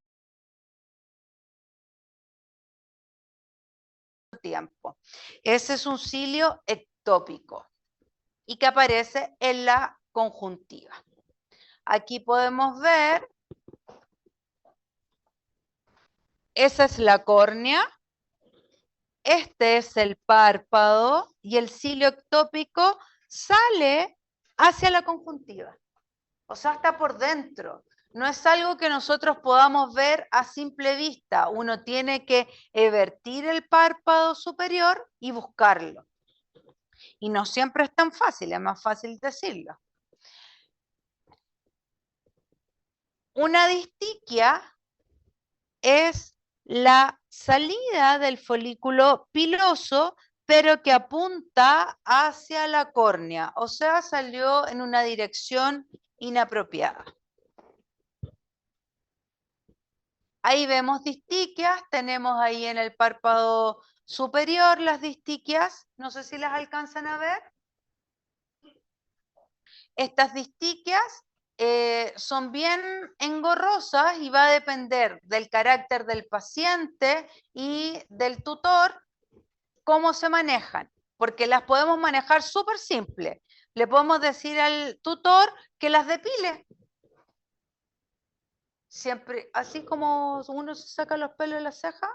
Tiempo. Ese es un cilio ectópico y que aparece en la conjuntiva. Aquí podemos ver, esa es la córnea, este es el párpado, y el cilio ectópico sale hacia la conjuntiva. O sea, está por dentro. No es algo que nosotros podamos ver a simple vista. Uno tiene que evertir el párpado superior y buscarlo. Y no siempre es tan fácil, es más fácil decirlo. Una distiquia es la salida del folículo piloso, pero que apunta hacia la córnea, o sea, salió en una dirección inapropiada. Ahí vemos distiquias, tenemos ahí en el párpado superior las distiquias, no sé si las alcanzan a ver. Estas distiquias son bien engorrosas y va a depender del carácter del paciente y del tutor cómo se manejan, porque las podemos manejar súper simple. Le podemos decir al tutor que las depile. Siempre, así como uno se saca los pelos de la ceja,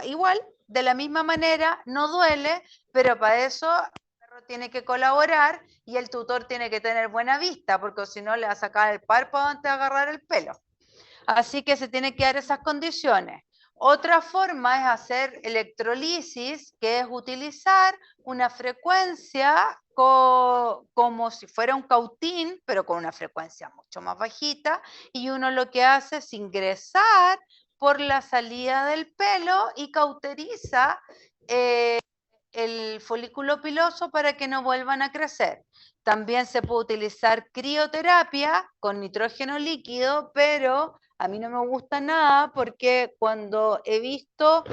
igual, de la misma manera, no duele, pero para eso el perro tiene que colaborar y el tutor tiene que tener buena vista, porque si no le va a sacar el párpado antes de agarrar el pelo. Así que se tiene que dar esas condiciones. Otra forma es hacer electrolisis, que es utilizar una frecuencia como si fuera un cautín, pero con una frecuencia mucho más bajita, y uno lo que hace es ingresar por la salida del pelo y cauteriza el folículo piloso para que no vuelvan a crecer. También se puede utilizar crioterapia con nitrógeno líquido, pero a mí no me gusta nada porque cuando he visto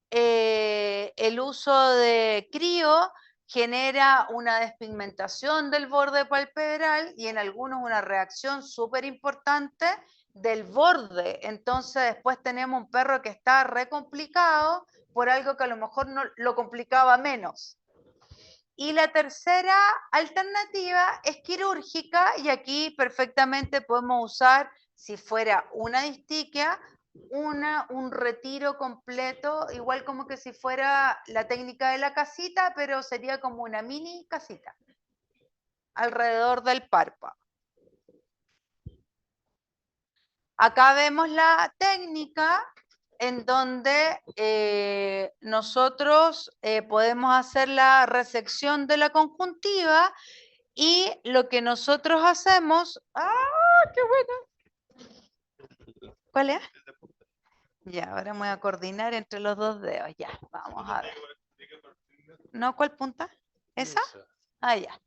el uso de crío genera una despigmentación del borde palpebral y en algunos una reacción súper importante del borde. Entonces después tenemos un perro que está re complicado por algo que a lo mejor no, lo complicaba menos. Y la tercera alternativa es quirúrgica y aquí perfectamente podemos usar, si fuera una distiquia, un retiro completo, igual como que si fuera la técnica de la casita, pero sería como una mini casita alrededor del párpado. Acá vemos la técnica en donde nosotros podemos hacer la resección de la conjuntiva y lo que nosotros hacemos... ¡Ah, qué bueno! ¿Cuál es? Ya, ahora me voy a coordinar entre los dos dedos. Ya, vamos a ver. ¿No? ¿Cuál punta? ¿Esa? Ah, ya.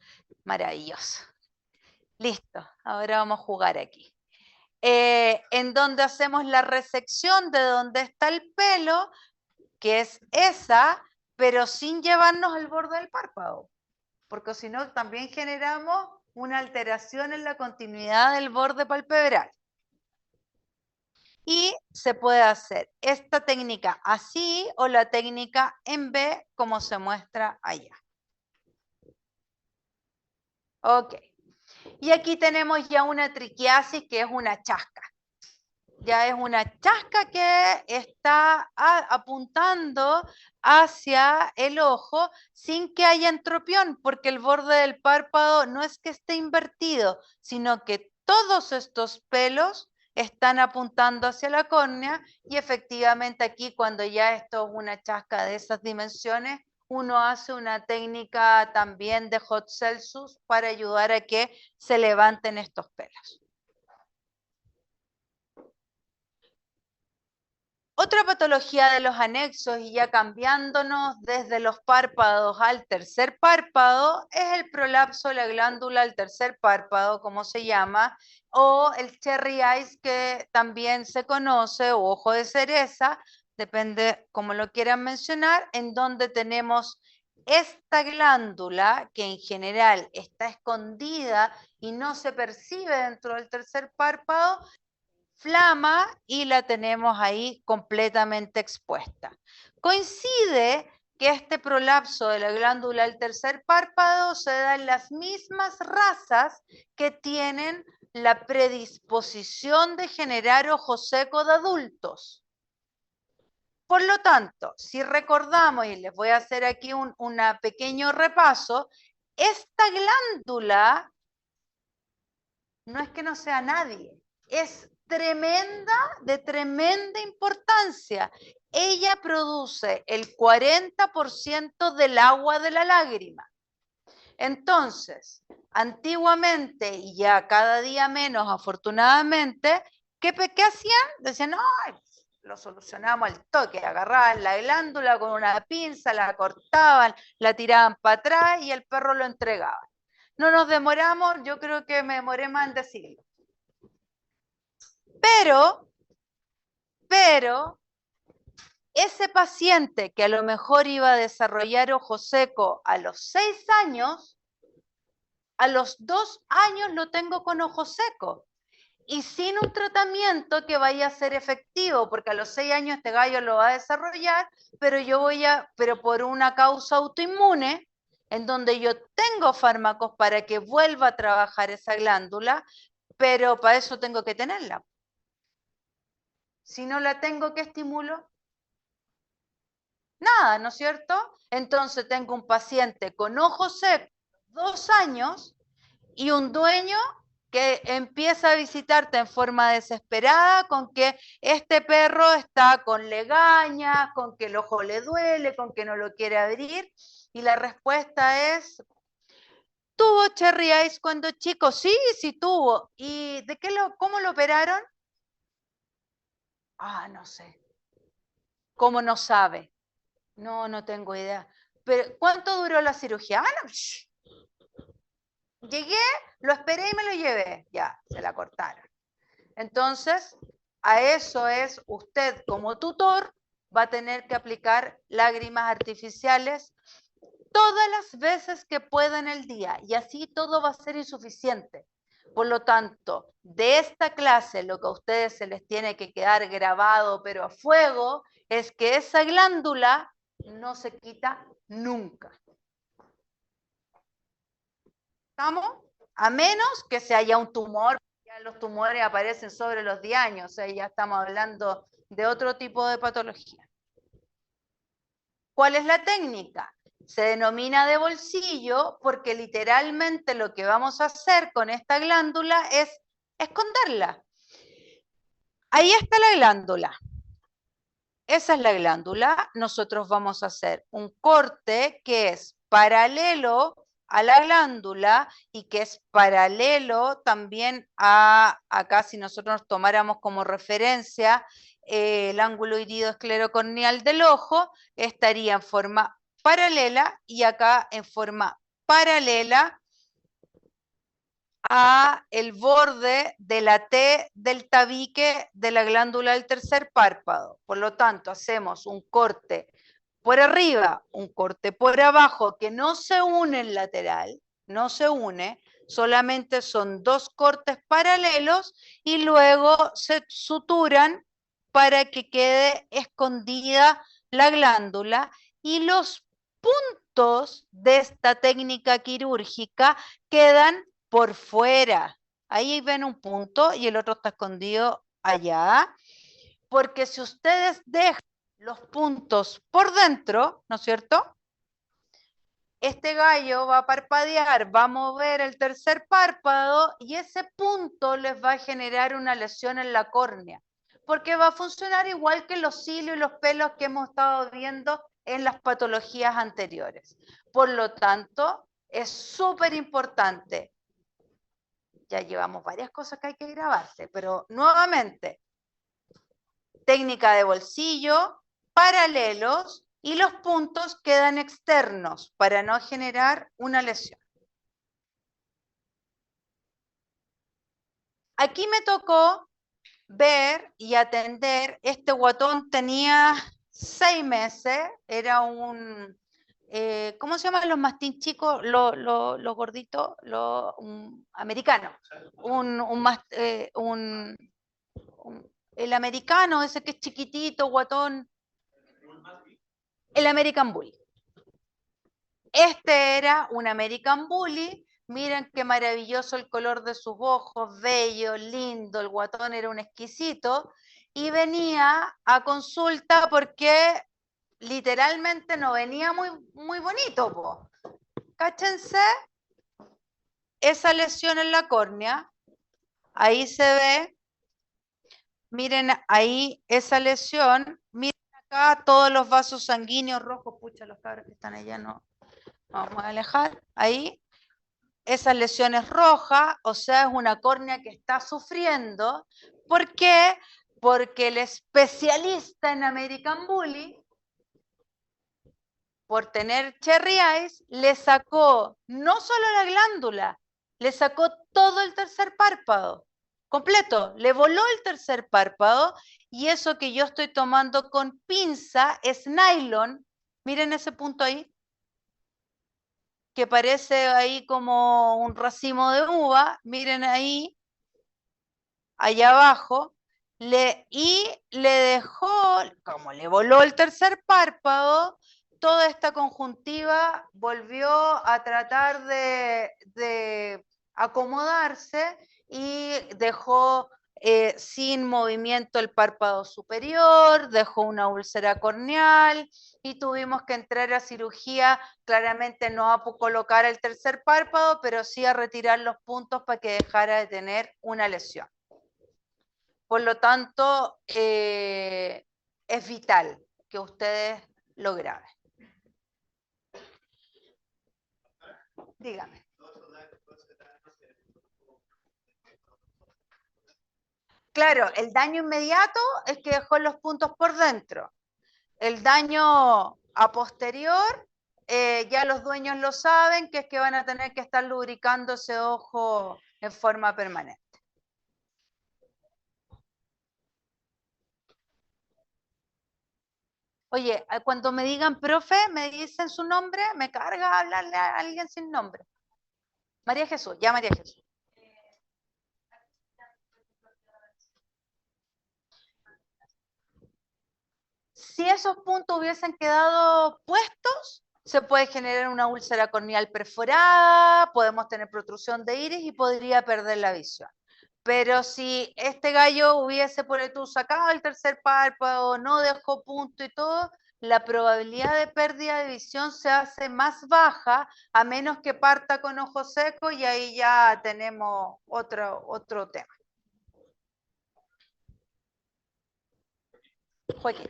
Maravilloso. Listo. Ahora vamos a jugar aquí. En donde hacemos la resección de donde está el pelo, que es esa, pero sin llevarnos al borde del párpado, porque si no también generamos una alteración en la continuidad del borde palpebral. Y se puede hacer esta técnica así o la técnica en B como se muestra allá. Ok. Y aquí tenemos ya una triquiasis que es una chasca. Ya es una chasca que está apuntando hacia el ojo sin que haya entropión, porque el borde del párpado no es que esté invertido, sino que todos estos pelos están apuntando hacia la córnea y efectivamente aquí cuando ya esto es una chasca de esas dimensiones, uno hace una técnica también de Hot Celsus para ayudar a que se levanten estos pelos. Otra patología de los anexos, y ya cambiándonos desde los párpados al tercer párpado, es el prolapso de la glándula al tercer párpado, como se llama, o el cherry eyes, que también se conoce, o ojo de cereza, depende cómo lo quieran mencionar, en donde tenemos esta glándula que en general está escondida y no se percibe dentro del tercer párpado, flama y la tenemos ahí completamente expuesta. Coincide que este prolapso de la glándula del tercer párpado se da en las mismas razas que tienen la predisposición de generar ojo seco de adultos. Por lo tanto, si recordamos, y les voy a hacer aquí un pequeño repaso, esta glándula no es que no sea nadie, es de tremenda importancia. Ella produce el 40% del agua de la lágrima. Entonces, antiguamente, y ya cada día menos afortunadamente, ¿qué hacían? Decían, no, lo solucionamos al toque, agarraban la glándula con una pinza, la cortaban, la tiraban para atrás y el perro lo entregaba. No nos demoramos, yo creo que me demoré más en decirlo. Pero, ese paciente que a lo mejor iba a desarrollar ojo seco a los 6 años, a los 2 años lo tengo con ojo seco. Y sin un tratamiento que vaya a ser efectivo, porque a los 6 años este gallo lo va a desarrollar, pero por una causa autoinmune, en donde yo tengo fármacos para que vuelva a trabajar esa glándula, pero para eso tengo que tenerla. Si no la tengo, ¿qué estimulo? Nada, ¿no es cierto? Entonces tengo un paciente con ojo seco, 2 años, y un dueño que empieza a visitarte en forma desesperada con que este perro está con legañas, con que el ojo le duele, con que no lo quiere abrir, y la respuesta es, ¿tuvo cherry eyes cuando chico? Sí, sí tuvo. ¿Y cómo lo operaron? Ah, no sé. ¿Cómo no sabe? No, no tengo idea. Pero, ¿cuánto duró la cirugía? Ah, no, llegué, lo esperé y me lo llevé. Ya, se la cortaron. Entonces, a eso es usted como tutor va a tener que aplicar lágrimas artificiales todas las veces que pueda en el día y así todo va a ser insuficiente. Por lo tanto, de esta clase lo que a ustedes se les tiene que quedar grabado pero a fuego es que esa glándula no se quita nunca. ¿Estamos? A menos que se haya un tumor, ya los tumores aparecen sobre los 10 años, o sea, ya estamos hablando de otro tipo de patología. ¿Cuál es la técnica? Se denomina de bolsillo porque literalmente lo que vamos a hacer con esta glándula es esconderla. Ahí está la glándula. Esa es la glándula. Nosotros vamos a hacer un corte que es paralelo a la glándula y que es paralelo también a, acá si nosotros tomáramos como referencia el ángulo iridoesclerocorneal del ojo, estaría en forma paralela y acá en forma paralela a el borde de la T del tabique de la glándula del tercer párpado. Por lo tanto, hacemos un corte por arriba, un corte por abajo que no se une en lateral, no se une, solamente son dos cortes paralelos y luego se suturan para que quede escondida la glándula y los puntos de esta técnica quirúrgica quedan por fuera. Ahí ven un punto y el otro está escondido allá. Porque si ustedes dejan los puntos por dentro, ¿no es cierto? Este gallo va a parpadear, va a mover el tercer párpado y ese punto les va a generar una lesión en la córnea. Porque va a funcionar igual que los cilios y los pelos que hemos estado viendo en las patologías anteriores. Por lo tanto, es súper importante. Ya llevamos varias cosas que hay que grabarse, pero nuevamente, técnica de bolsillo, paralelos y los puntos quedan externos para no generar una lesión. Aquí me tocó ver y atender, este guatón tenía 6 meses, era un, ¿cómo se llaman los mastín chicos? Los gorditos, un americano, el americano, ese que es chiquitito, guatón, el American Bully. Este era un American Bully. Miren qué maravilloso el color de sus ojos, bello, lindo, el guatón era un exquisito. Y venía a consulta porque literalmente no venía muy bonito, po. Cáchense esa lesión en la córnea. Ahí se ve, miren ahí esa lesión. Miren acá todos los vasos sanguíneos rojos. Pucha, los cabros que están allá no. Vamos a alejar. Ahí. Esas lesiones rojas, o sea, es una córnea que está sufriendo. ¿Por qué? Porque el especialista en American Bully, por tener cherry eyes, le sacó no solo la glándula, le sacó todo el tercer párpado, completo, le voló el tercer párpado y eso que yo estoy tomando con pinza es nylon. Miren ese punto ahí, que parece ahí como un racimo de uva, miren ahí, allá abajo, y le dejó, como le voló el tercer párpado, toda esta conjuntiva volvió a tratar de acomodarse y dejó sin movimiento el párpado superior, dejó una úlcera corneal y tuvimos que entrar a cirugía, claramente no a colocar el tercer párpado, pero sí a retirar los puntos para que dejara de tener una lesión. Por lo tanto, es vital que ustedes lo graben. Dígame. Claro, el daño inmediato es que dejó los puntos por dentro. El daño a posterior, ya los dueños lo saben, que es que van a tener que estar lubricando ese ojo en forma permanente. Oye, cuando me digan profe, me dicen su nombre, me carga hablarle a alguien sin nombre. María Jesús, ya María Jesús. Si esos puntos hubiesen quedado puestos, se puede generar una úlcera corneal perforada, podemos tener protrusión de iris y podría perder la visión. Pero si este gallo hubiese, por tú, sacado el tercer párpado, no dejó punto y todo, la probabilidad de pérdida de visión se hace más baja, a menos que parta con ojo seco, y ahí ya tenemos otro tema. Joaquín.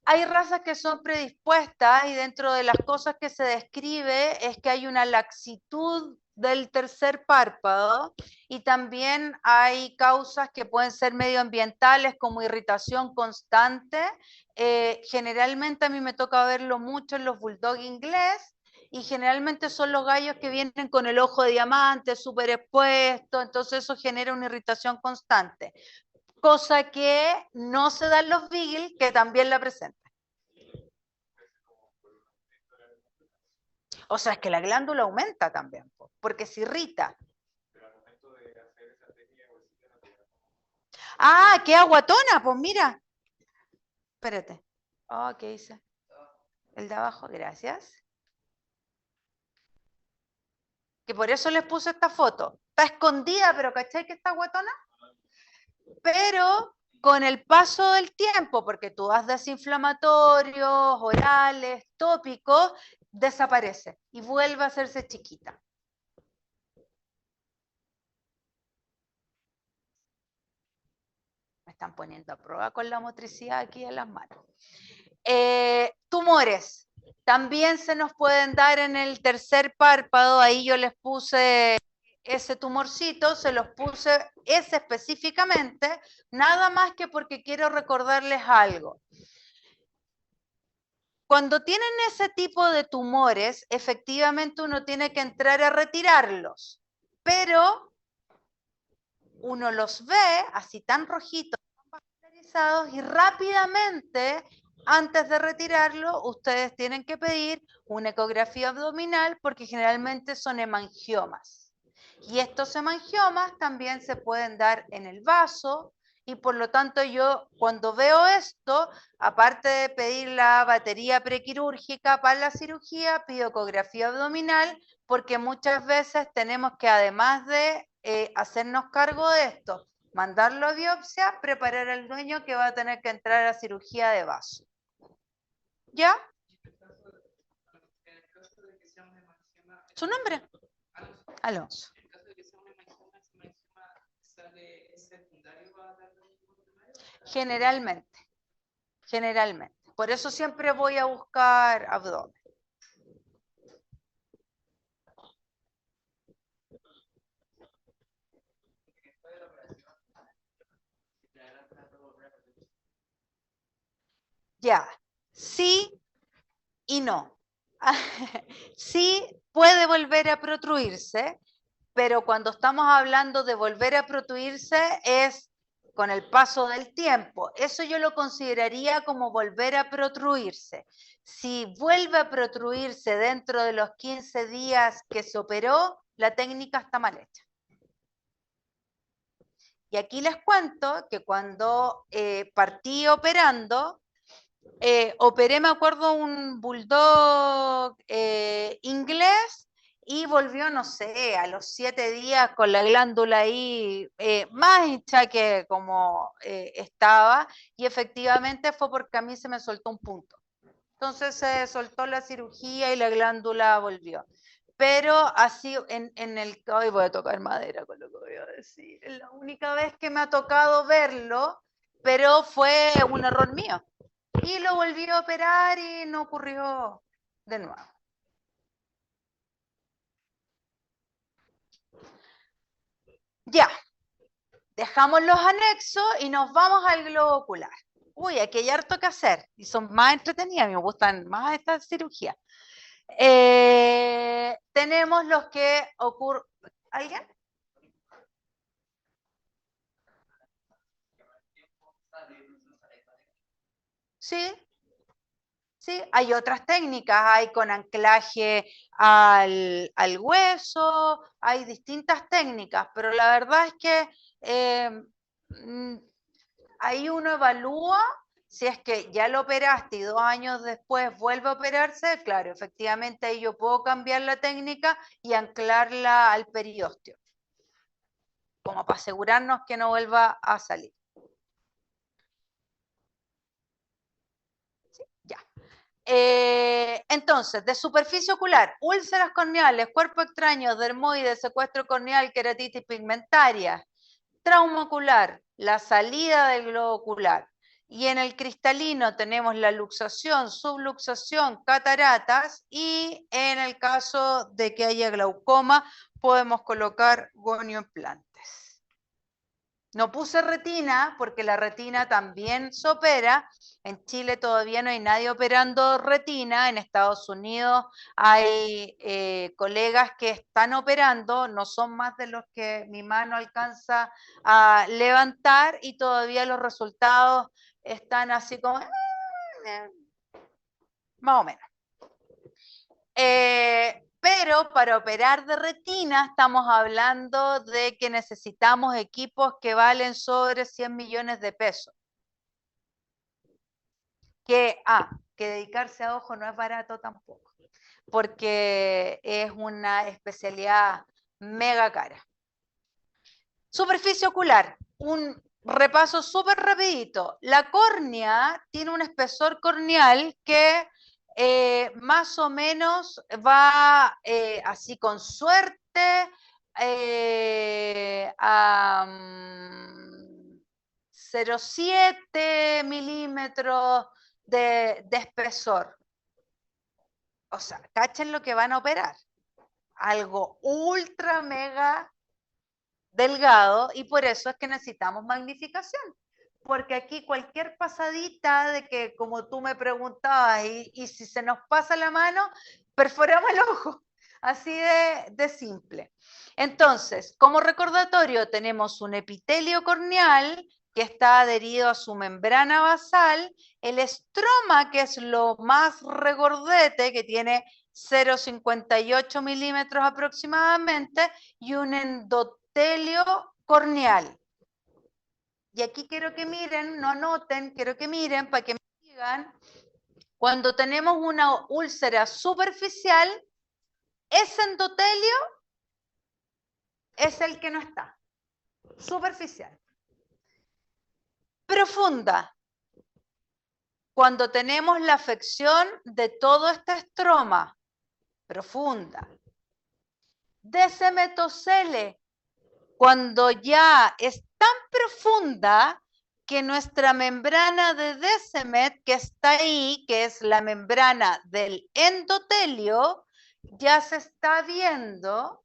Hay razas que son predispuestas, y dentro de las cosas que se describe es que hay una laxitud del tercer párpado, y también hay causas que pueden ser medioambientales como irritación constante. Generalmente a mí me toca verlo mucho en los bulldog inglés, y generalmente son los gallos que vienen con el ojo de diamante súper expuesto, entonces eso genera una irritación constante, cosa que no se da en los beagle, que también la presentan. O sea, es que la glándula aumenta también, porque se irrita. Ah, qué aguatona, pues mira. Espérate. Oh, ¿qué hice? El de abajo, gracias. Que por eso les puse esta foto. Está escondida, pero ¿cachai que está aguatona? Pero con el paso del tiempo, porque tú das desinflamatorios, orales, tópicos, desaparece y vuelve a hacerse chiquita. Me están poniendo a prueba con la motricidad aquí en las manos. Tumores. También se nos pueden dar en el tercer párpado. Ahí yo les puse ese tumorcito, se los puse ese específicamente, nada más que porque quiero recordarles algo. Cuando tienen ese tipo de tumores, efectivamente uno tiene que entrar a retirarlos, pero uno los ve así tan rojitos, tan vascularizados, y rápidamente, antes de retirarlo, ustedes tienen que pedir una ecografía abdominal, porque generalmente son hemangiomas. Y estos hemangiomas también se pueden dar en el vaso, y por lo tanto yo cuando veo esto, aparte de pedir la batería prequirúrgica para la cirugía, pido ecografía abdominal, porque muchas veces tenemos que, además de hacernos cargo de esto, mandarlo a biopsia, preparar al dueño que va a tener que entrar a cirugía de vaso. ¿Ya? ¿Su nombre? Alonso. Generalmente. Por eso siempre voy a buscar abdomen. Ya, sí y no. Sí puede volver a protruirse, pero cuando estamos hablando de volver a protruirse es con el paso del tiempo. Eso yo lo consideraría como volver a protruirse. Si vuelve a protruirse dentro de los 15 días que se operó, la técnica está mal hecha. Y aquí les cuento que cuando partí operando, operé, me acuerdo, un bulldog inglés, y volvió, no sé, a los 7 días con la glándula ahí más hincha que como estaba, y efectivamente fue porque a mí se me soltó un punto. Entonces se soltó la cirugía y la glándula volvió. Pero así, en el... Hoy voy a tocar madera con lo que voy a decir. Es la única vez que me ha tocado verlo, pero fue un error mío. Y lo volví a operar y no ocurrió de nuevo. Ya, dejamos los anexos y nos vamos al globo ocular. Uy, aquí hay harto que hacer y son más entretenidas, me gustan más estas cirugías. Tenemos los que ocurren. ¿Alguien? Sí, sí, hay otras técnicas, hay con anclaje al hueso, hay distintas técnicas, pero la verdad es que mm, ahí uno evalúa si es que ya lo operaste y 2 años después vuelve a operarse, claro, efectivamente ahí yo puedo cambiar la técnica y anclarla al periósteo, como para asegurarnos que no vuelva a salir. ¿Sí? Ya. Entonces, de superficie ocular, úlceras corneales, cuerpo extraño, dermoides, secuestro corneal, queratitis pigmentaria, trauma ocular, la salida del globo ocular. Y en el cristalino tenemos la luxación, subluxación, cataratas y en el caso de que haya glaucoma podemos colocar gonioimplantes. No puse retina porque la retina también se opera. En Chile todavía no hay nadie operando retina. En Estados Unidos hay colegas que están operando, no son más de los que mi mano alcanza a levantar y todavía los resultados están así como más o menos. Pero para operar de retina estamos hablando de que necesitamos equipos que valen sobre 100 millones de pesos. Que dedicarse a ojo no es barato tampoco, porque es una especialidad mega cara. Superficie ocular, un repaso súper rapidito. La córnea tiene un espesor corneal que más o menos va así con suerte a 0,7 milímetros de espesor. O sea, cachen lo que van a operar. Algo ultra mega delgado y por eso es que necesitamos magnificación. Porque aquí cualquier pasadita de que, como tú me preguntabas, y si se nos pasa la mano, perforamos el ojo. Así de simple. Entonces, como recordatorio, tenemos un epitelio corneal que está adherido a su membrana basal, el estroma, que es lo más regordete, que tiene 0,58 milímetros aproximadamente, y un endotelio corneal. Y aquí quiero que miren, no anoten, quiero que miren para que me digan, cuando tenemos una úlcera superficial, ese endotelio es el que no está, superficial. Profunda, cuando tenemos la afección de todo este estroma, profunda. Descemetocele, cuando ya es tan profunda que nuestra membrana de Descemet, que está ahí, que es la membrana del endotelio, ya se está viendo,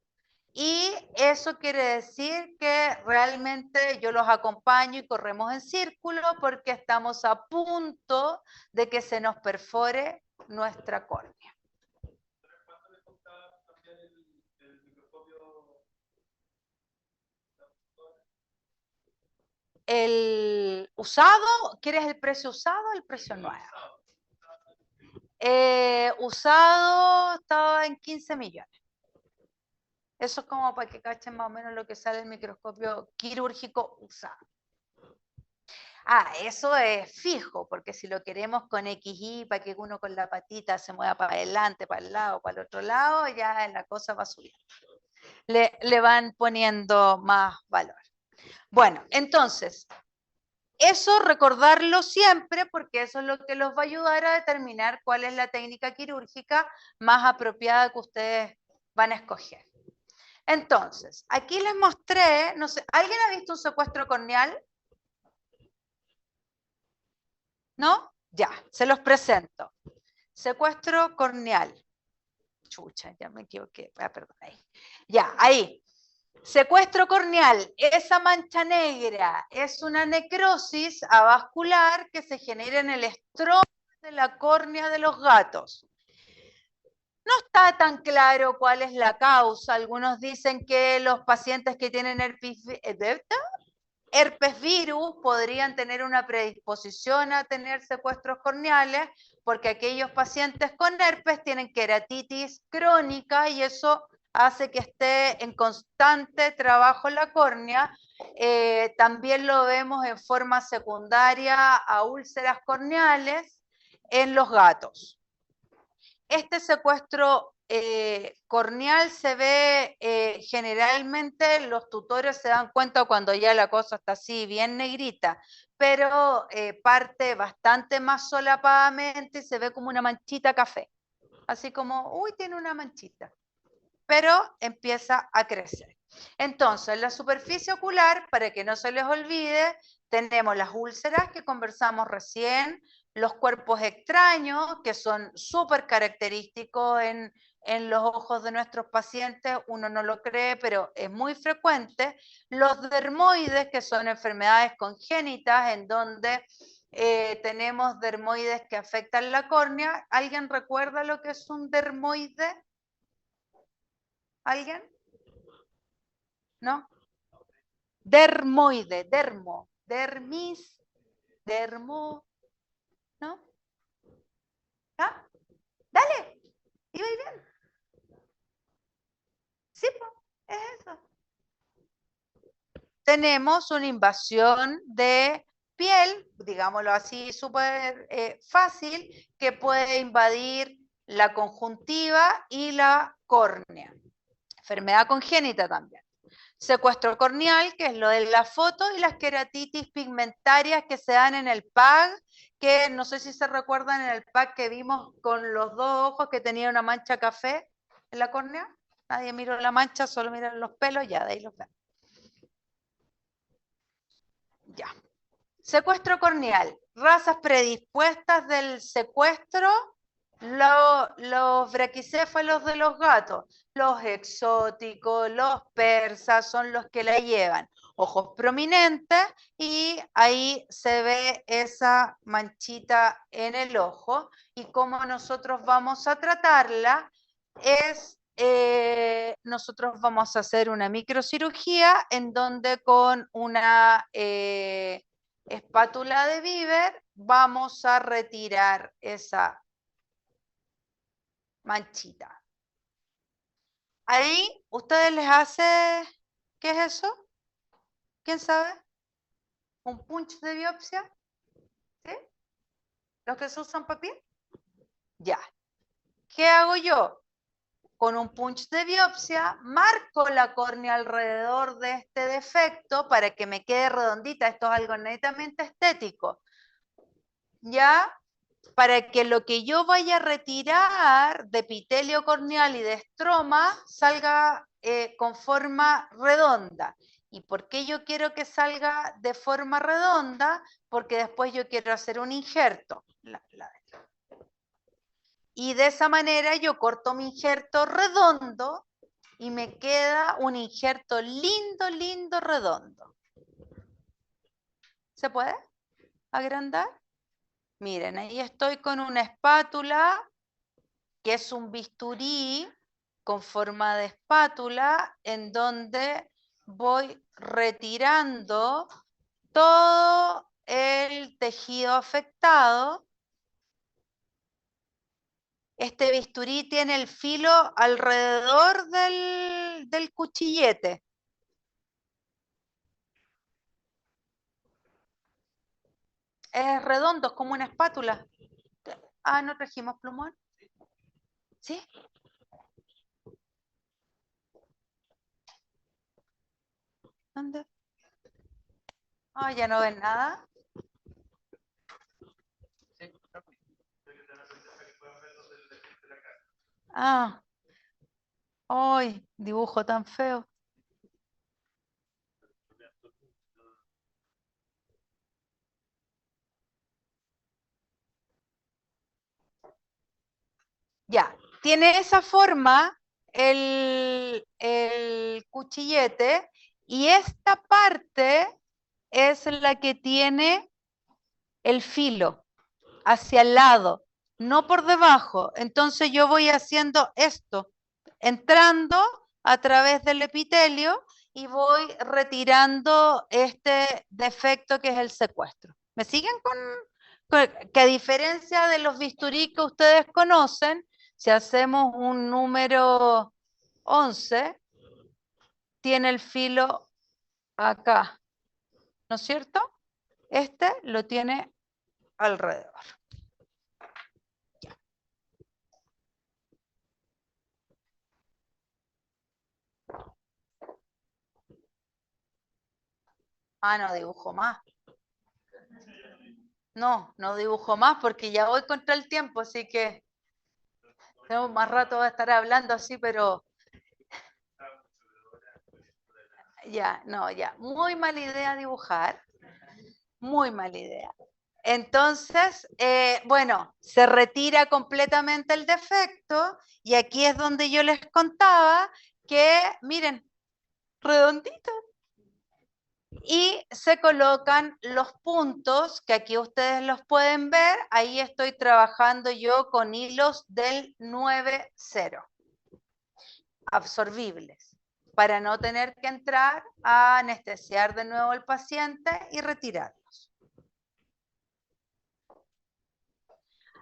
y eso quiere decir que realmente yo los acompaño y corremos en círculo porque estamos a punto de que se nos perfore nuestra córnea. El usado, ¿quieres el precio usado o el precio nuevo? Usado estaba en 15 millones. Eso es como para que cachen más o menos lo que sale el microscopio quirúrgico usado. Eso es fijo, porque si lo queremos con XY, para que uno con la patita se mueva para adelante, para el lado, para el otro lado, ya la cosa va subiendo. Le van poniendo más valor. Bueno, entonces, eso recordarlo siempre porque eso es lo que los va a ayudar a determinar cuál es la técnica quirúrgica más apropiada que ustedes van a escoger. Entonces, aquí les mostré, no sé, ¿alguien ha visto un secuestro corneal? ¿No? Ya, se los presento. Secuestro corneal. Chucha, ya me equivoqué. Perdón, ahí. Ya, ahí. Secuestro corneal, esa mancha negra es una necrosis avascular que se genera en el estroma de la córnea de los gatos. No está tan claro cuál es la causa. Algunos dicen que los pacientes que tienen herpes virus podrían tener una predisposición a tener secuestros corneales, porque aquellos pacientes con herpes tienen queratitis crónica y eso hace que esté en constante trabajo la córnea. También lo vemos en forma secundaria a úlceras corneales en los gatos. Este secuestro corneal se ve generalmente, los tutores se dan cuenta cuando ya la cosa está así bien negrita, pero parte bastante más solapadamente y se ve como una manchita café, así como, uy, tiene una manchita, pero empieza a crecer. Entonces, en la superficie ocular, para que no se les olvide, tenemos las úlceras que conversamos recién, los cuerpos extraños, que son súper característicos en los ojos de nuestros pacientes, uno no lo cree, pero es muy frecuente, los dermoides, que son enfermedades congénitas en donde tenemos dermoides que afectan la córnea. ¿Alguien recuerda lo que es un dermoide? ¿Alguien? ¿No? Dermoide, dermis, dermo, ¿no? ¿Ah? Dale, iba bien. Sí, pues, es eso. Tenemos una invasión de piel, digámoslo así, súper fácil, que puede invadir la conjuntiva y la córnea. Enfermedad congénita también. Secuestro corneal, que es lo de la foto, y las queratitis pigmentarias que se dan en el PAG, que no sé si se recuerdan en el PAG que vimos con los dos ojos que tenía una mancha café en la córnea. Nadie miró la mancha, solo miran los pelos, ya, de ahí los ven. Ya. Secuestro corneal. Razas predispuestas del secuestro, los braquicéfalos de los gatos, los exóticos, los persas son los que la llevan. Ojos prominentes y ahí se ve esa manchita en el ojo y cómo nosotros vamos a tratarla es, nosotros vamos a hacer una microcirugía en donde con una espátula de Biber vamos a retirar esa manchita. Ahí, ¿ustedes les hace, qué es eso? ¿Quién sabe? ¿Un punch de biopsia? ¿Sí? ¿Los que se usan papel? Ya. ¿Qué hago yo? Con un punch de biopsia, marco la córnea alrededor de este defecto para que me quede redondita. Esto es algo netamente estético. Ya, para que lo que yo vaya a retirar de epitelio corneal y de estroma salga con forma redonda. ¿Y por qué yo quiero que salga de forma redonda? Porque después yo quiero hacer un injerto. Y de esa manera yo corto mi injerto redondo y me queda un injerto lindo, lindo, redondo. ¿Se puede agrandar? Miren, ahí estoy con una espátula, que es un bisturí con forma de espátula, en donde voy retirando todo el tejido afectado. Este bisturí tiene el filo alrededor del cuchillete. Es redondo, es como una espátula. Ah, ¿no trajimos plumón? ¿Sí? ¿Dónde? Ah, ya no ven nada. Ah, ay, dibujo tan feo. Ya, tiene esa forma el cuchillete y esta parte es la que tiene el filo hacia el lado, no por debajo. Entonces yo voy haciendo esto, entrando a través del epitelio y voy retirando este defecto que es el secuestro. ¿Me siguen que a diferencia de los bisturí que ustedes conocen, si hacemos un número 11, tiene el filo acá, ¿no es cierto? Este lo tiene alrededor. Ah, no dibujo más. No dibujo más porque ya voy contra el tiempo, así que tengo más rato va a estar hablando así, pero ya, no, ya. Muy mala idea dibujar, muy mala idea. Entonces, bueno, se retira completamente el defecto y aquí es donde yo les contaba que, miren, redondito. Y se colocan los puntos, que aquí ustedes los pueden ver, ahí estoy trabajando yo con hilos del 9-0, absorbibles, para no tener que entrar a anestesiar de nuevo al paciente y retirarlos.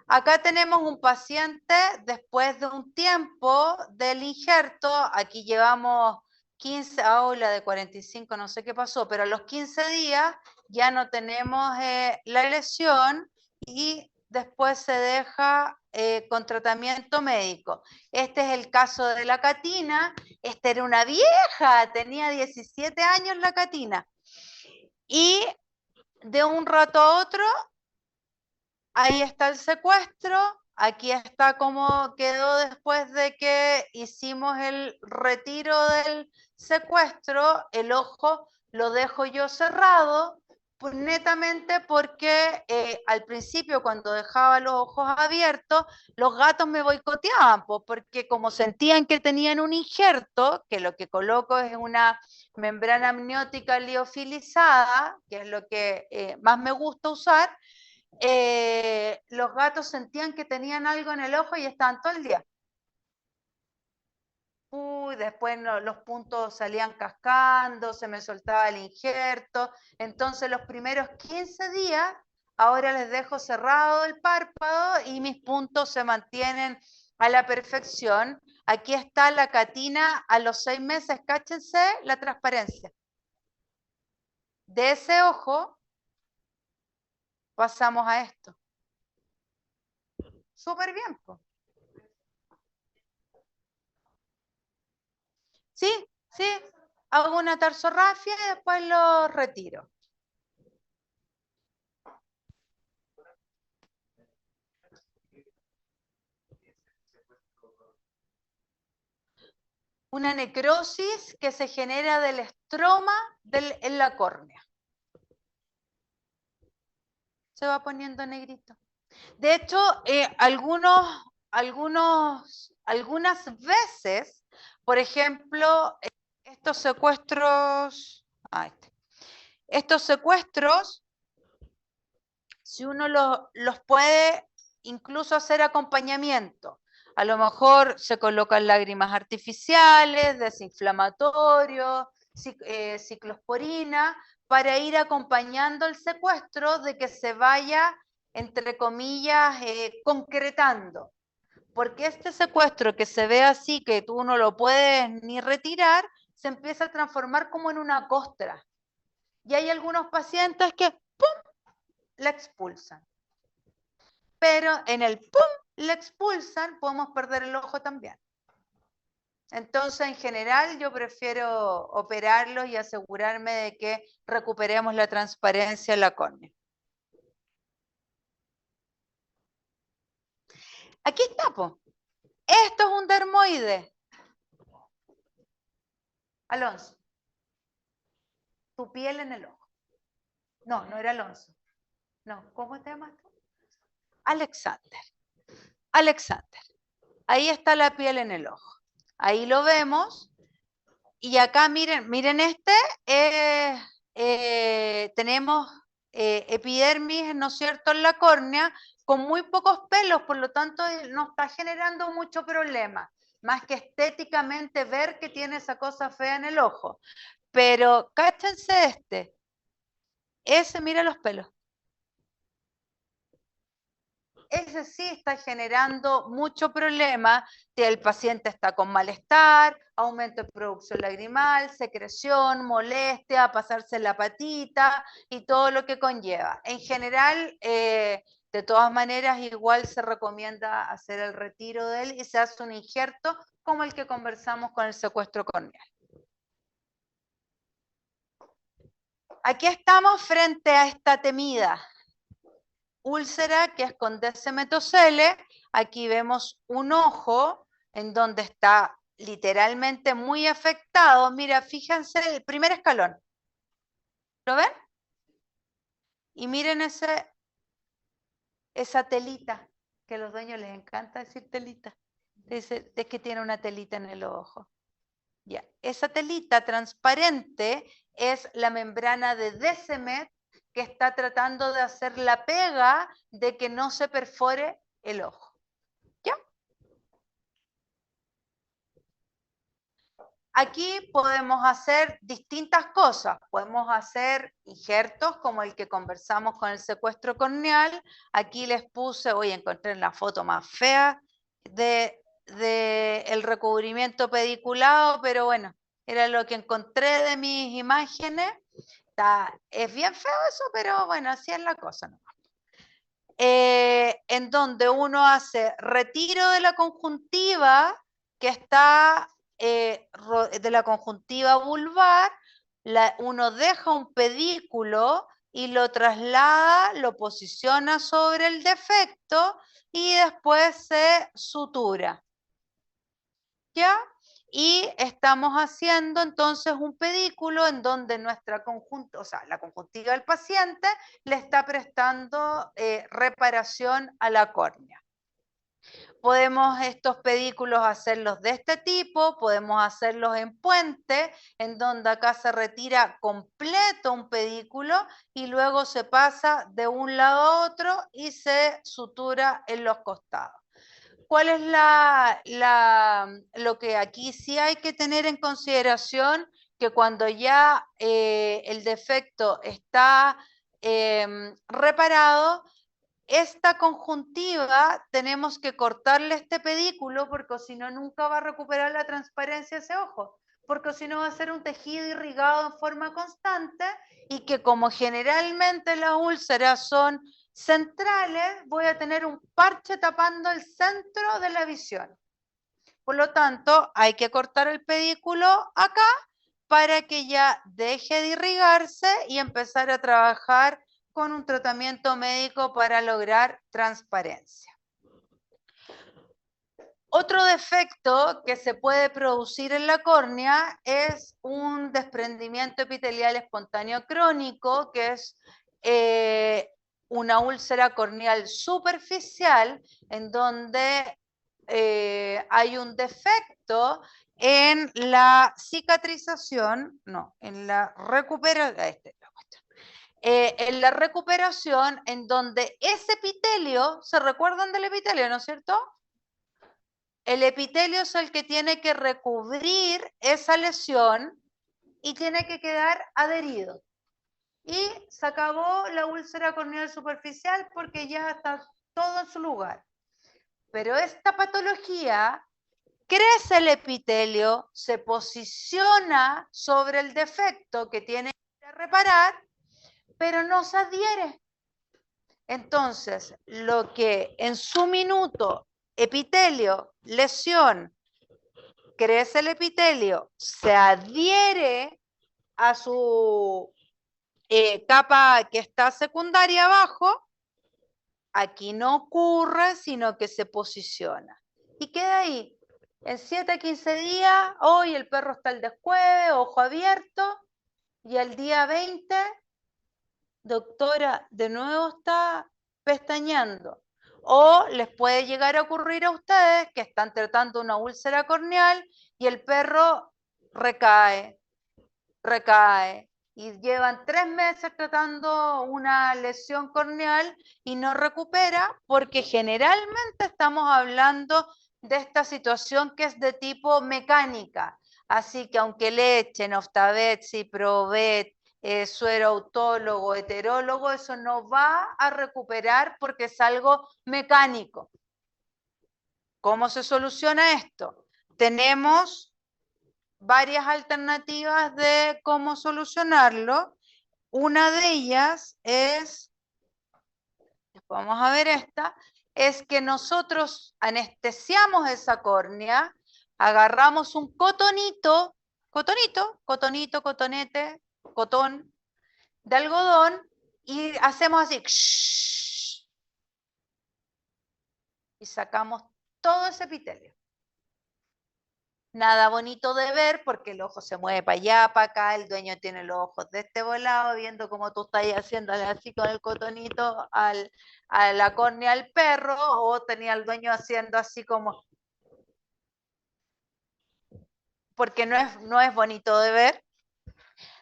Acá tenemos un paciente después de un tiempo del injerto, aquí llevamos 15, la de 45 no sé qué pasó, pero a los 15 días ya no tenemos la lesión y después se deja con tratamiento médico. Este es el caso de la Catina, esta era una vieja, tenía 17 años la Catina. Y de un rato a otro, ahí está el secuestro, aquí está cómo quedó después de que hicimos el retiro del secuestro, el ojo lo dejo yo cerrado, pues netamente porque al principio cuando dejaba los ojos abiertos, los gatos me boicoteaban, pues, porque como sentían que tenían un injerto, que lo que coloco es una membrana amniótica liofilizada, que es lo que más me gusta usar, los gatos sentían que tenían algo en el ojo y estaban todo el día. Uy, después no, los puntos salían cascando, se me soltaba el injerto. Entonces los primeros 15 días, ahora les dejo cerrado el párpado y mis puntos se mantienen a la perfección. Aquí está la Catina a los 6 meses, cáchense la transparencia. De ese ojo pasamos a esto. Súper bien, pues. Sí, sí, hago una tarsorrafia y después lo retiro. Una necrosis que se genera del estroma en la córnea. Se va poniendo negrito. De hecho, algunas veces, por ejemplo, estos secuestros, estos secuestros, si uno los puede incluso hacer acompañamiento, a lo mejor se colocan lágrimas artificiales, desinflamatorios, ciclosporina, para ir acompañando el secuestro de que se vaya, entre comillas, concretando. Porque este secuestro que se ve así, que tú no lo puedes ni retirar, se empieza a transformar como en una costra. Y hay algunos pacientes que ¡pum!, la expulsan. Pero en el ¡pum!, la expulsan, podemos perder el ojo también. Entonces, en general, yo prefiero operarlos y asegurarme de que recuperemos la transparencia en la córnea. Aquí está, po. Esto es un dermoide. Alonso. Tu piel en el ojo. No, no era Alonso. No, ¿cómo te llamas tú? Alexander. Alexander. Ahí está la piel en el ojo. Ahí lo vemos. Y acá miren, miren tenemos epidermis, ¿no es cierto?, en la córnea, con muy pocos pelos, por lo tanto no está generando mucho problema, más que estéticamente ver que tiene esa cosa fea en el ojo. Pero cáchense ese mira los pelos. Ese sí está generando mucho problema, el paciente está con malestar, aumento de producción lagrimal, secreción, molestia, pasarse la patita y todo lo que conlleva. En general, de todas maneras, igual se recomienda hacer el retiro de él y se hace un injerto como el que conversamos con el secuestro corneal. Aquí estamos frente a esta temida úlcera que es con descemetocele. Aquí vemos un ojo en donde está literalmente muy afectado. Mira, fíjense el primer escalón. ¿Lo ven? Y miren esa telita, que a los dueños les encanta decir telita. Dice, es que tiene una telita en el ojo. Ya. Esa telita transparente es la membrana de Descemet que está tratando de hacer la pega de que no se perfore el ojo. ¿Ya? Aquí podemos hacer distintas cosas. Podemos hacer injertos como el que conversamos con el secuestro corneal. Aquí les puse, hoy encontré la foto más fea de el recubrimiento pediculado, pero bueno, era lo que encontré de mis imágenes. Es bien feo eso, pero bueno, así es la cosa, ¿no? En donde uno hace retiro de la conjuntiva que está de la conjuntiva vulvar, uno deja un pedículo y lo traslada, lo posiciona sobre el defecto y después se sutura. ¿Ya? Y estamos haciendo entonces un pedículo en donde nuestra conjuntiva, o sea, la conjuntiva del paciente le está prestando reparación a la córnea. Podemos estos pedículos hacerlos de este tipo, podemos hacerlos en puente, en donde acá se retira completo un pedículo y luego se pasa de un lado a otro y se sutura en los costados. ¿Cuál es lo que aquí sí hay que tener en consideración? Que cuando ya el defecto está reparado, esta conjuntiva tenemos que cortarle este pedículo porque si no nunca va a recuperar la transparencia de ese ojo, porque si no va a ser un tejido irrigado en forma constante y que como generalmente las úlceras son centrales, voy a tener un parche tapando el centro de la visión. Por lo tanto, hay que cortar el pedículo acá para que ya deje de irrigarse y empezar a trabajar con un tratamiento médico para lograr transparencia. Otro defecto que se puede producir en la córnea es un desprendimiento epitelial espontáneo crónico, que es una úlcera corneal superficial en donde hay un defecto en la cicatrización, no, en la recuperación, en la recuperación en donde ese epitelio, ¿se recuerdan del epitelio, no es cierto? El epitelio es el que tiene que recubrir esa lesión y tiene que quedar adherido. Y se acabó la úlcera corneal superficial porque ya está todo en su lugar. Pero esta patología crece el epitelio, se posiciona sobre el defecto que tiene que reparar, pero no se adhiere. Entonces, lo que en su minuto, epitelio, lesión, crece el epitelio, se adhiere a su capa que está secundaria abajo, aquí no ocurre, sino que se posiciona. Y queda ahí. En 7 a 15 días, hoy el perro está al descueve, ojo abierto, y al día 20, doctora, de nuevo está pestañeando. O les puede llegar a ocurrir a ustedes que están tratando una úlcera corneal y el perro recae, recae, y llevan 3 meses tratando una lesión corneal y no recupera, porque generalmente estamos hablando de esta situación que es de tipo mecánica. Así que aunque le echen Oftavet, Ciprovet, suero autólogo, heterólogo, eso no va a recuperar porque es algo mecánico. ¿Cómo se soluciona esto? Tenemos varias alternativas de cómo solucionarlo. Una de ellas es, vamos a ver esta, es que nosotros anestesiamos esa córnea, agarramos un cotonito, cotonete, cotón de algodón y hacemos así y sacamos todo ese epitelio. Nada bonito de ver porque el ojo se mueve para allá, para acá, el dueño tiene los ojos de este volado, viendo cómo tú estás haciendo así con el cotonito a la córnea al perro, o tenía el dueño haciendo así como, porque no es bonito de ver.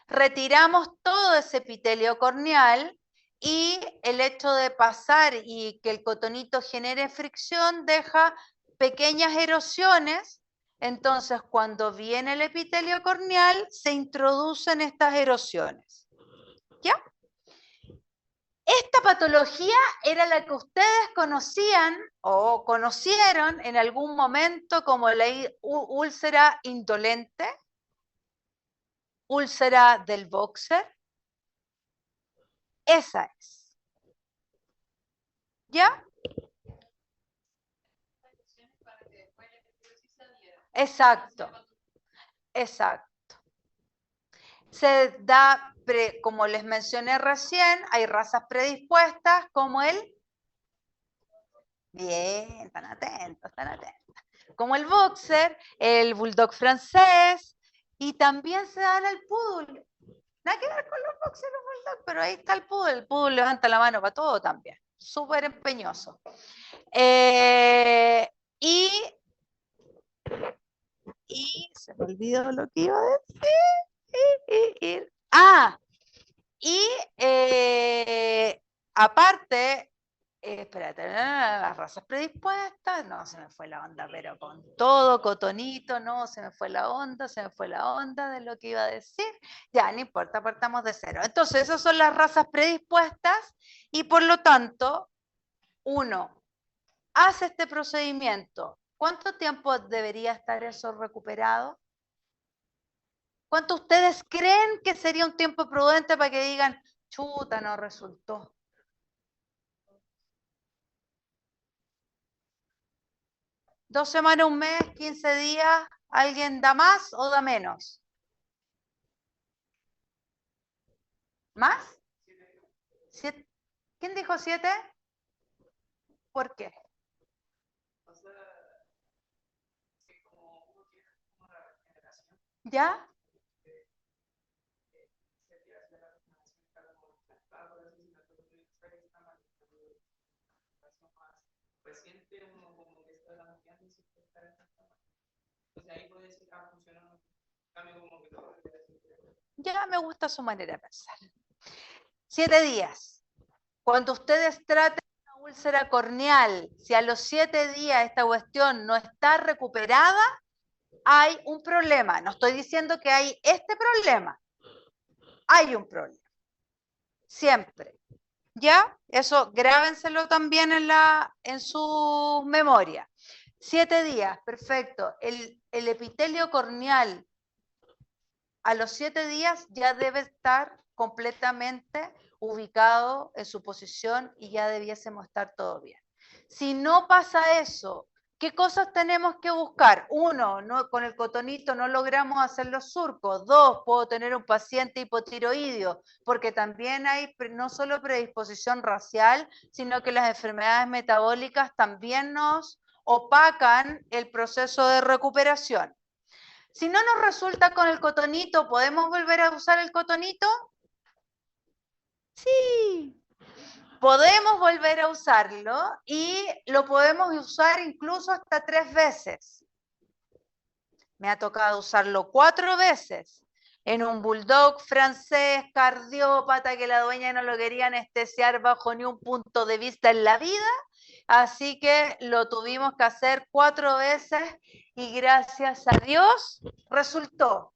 Retiramos todo ese epitelio corneal y el hecho de pasar y que el cotonito genere fricción deja pequeñas erosiones. Entonces, cuando viene el epitelio corneal, se introducen estas erosiones. ¿Ya? Esta patología era la que ustedes conocían o conocieron en algún momento como la úlcera indolente, úlcera del boxer. Esa es. ¿Ya? Exacto, exacto. Se da, como les mencioné recién, hay razas predispuestas como el... Bien, están atentos, están atentos. Como el boxer, el bulldog francés, y también se da en el poodle. Nada que ver con los boxers y los bulldog, pero ahí está el poodle. El poodle levanta la mano para todo también. Súper empeñoso. Y se me olvidó lo que iba a decir. Y aparte, espérate, las razas predispuestas, no, se me fue la onda, pero con todo, cotonito, no, se me fue la onda de lo que iba a decir. Ya, no importa, partamos de cero. Entonces, esas son las razas predispuestas y por lo tanto, uno hace este procedimiento. ¿Cuánto tiempo debería estar eso recuperado? ¿Cuánto ustedes creen que sería un tiempo prudente para que digan, chuta, no resultó? ¿2 semanas, un mes, 15 días? ¿Alguien da más o da menos? ¿Más? ¿Quién dijo 7? ¿Por qué? ¿Ya? Ya me gusta su manera de pensar. 7 días. Cuando ustedes traten una úlcera corneal, si a los 7 días esta cuestión no está recuperada, hay un problema. No estoy diciendo que hay este problema. Hay un problema. Siempre. ¿Ya? Eso grábenselo también en su memoria. 7 días, perfecto. El epitelio corneal a los 7 días ya debe estar completamente ubicado en su posición y ya debiésemos estar todo bien. Si no pasa eso, ¿qué cosas tenemos que buscar? 1, no, con el cotonito no logramos hacer los surcos. 2, puedo tener un paciente hipotiroideo, porque también hay no solo predisposición racial, sino que las enfermedades metabólicas también nos opacan el proceso de recuperación. Si no nos resulta con el cotonito, ¿podemos volver a usar el cotonito? Sí. podemos volver a usarlo y lo podemos usar incluso hasta 3 veces. Me ha tocado usarlo 4 veces. En un bulldog francés cardiópata que la dueña no lo quería anestesiar bajo ni un punto de vista en la vida. Así que lo tuvimos que hacer 4 veces y gracias a Dios resultó.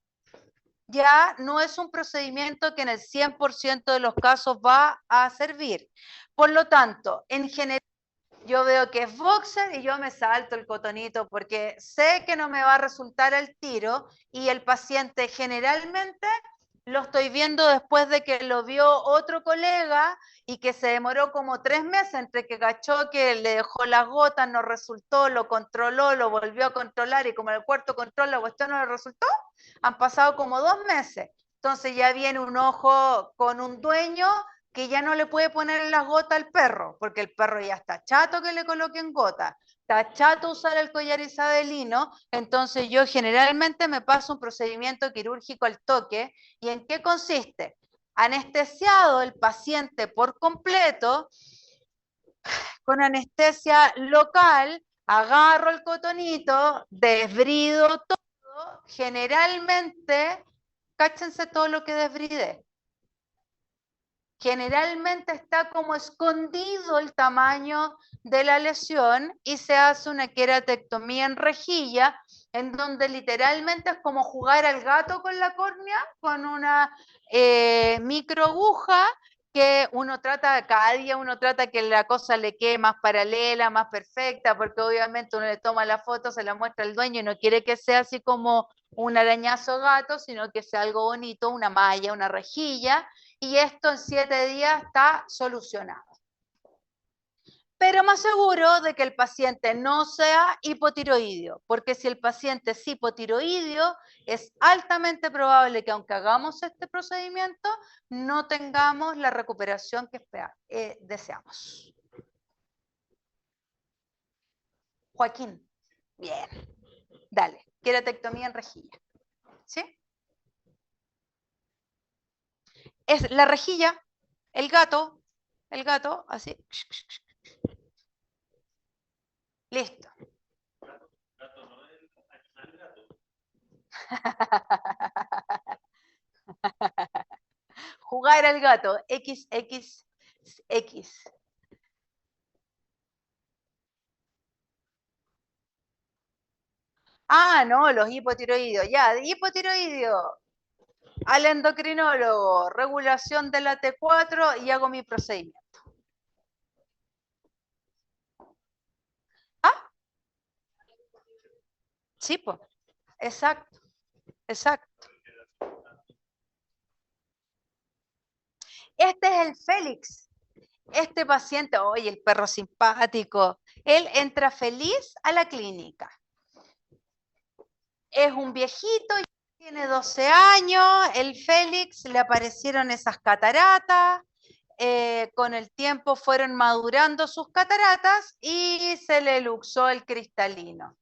Ya no es un procedimiento que en el 100% de los casos va a servir. Por lo tanto, en general, yo veo que es boxer y yo me salto el cotonito porque sé que no me va a resultar al tiro y el paciente generalmente lo estoy viendo después de que lo vio otro colega y que se demoró como 3 meses entre que cachó que le dejó las gotas, no resultó, lo controló, lo volvió a controlar y como en el cuarto control la cuestión no le resultó, han pasado como 2 meses. Entonces ya viene un ojo con un dueño que ya no le puede poner en las gotas al perro, porque el perro ya está chato que le coloquen gotas, está chato usar el collar isabelino, entonces yo generalmente me paso un procedimiento quirúrgico al toque. ¿Y en qué consiste? Anestesiado el paciente por completo, con anestesia local, agarro el cotonito, desbrido todo, generalmente, cáchense todo lo que desbridé. Generalmente está como escondido el tamaño de la lesión y se hace una queratectomía en rejilla, en donde literalmente es como jugar al gato con la córnea, con una microaguja que uno trata, cada día uno trata que la cosa le quede más paralela, más perfecta, porque obviamente uno le toma la foto, se la muestra al dueño y no quiere que sea así como un arañazo gato, sino que sea algo bonito, una malla, una rejilla, y esto en 7 días está solucionado. Pero más seguro de que el paciente no sea hipotiroideo, porque si el paciente es hipotiroideo, es altamente probable que aunque hagamos este procedimiento, no tengamos la recuperación que deseamos. Joaquín, bien, dale, queratectomía en rejilla, ¿sí? Es la rejilla, el gato, así. Listo. Jugar al gato, XXX. Ah, no, los hipotiroideos, ya, de hipotiroideo al endocrinólogo, regulación de la T4 y hago mi procedimiento. ¿Ah? Sí, pues, exacto, exacto. Este es el Félix. Este paciente, oye, el perro simpático, él entra feliz a la clínica. Es un viejito, tiene 12 años, el Félix le aparecieron esas cataratas, con el tiempo fueron madurando sus cataratas y se le luxó el cristalino.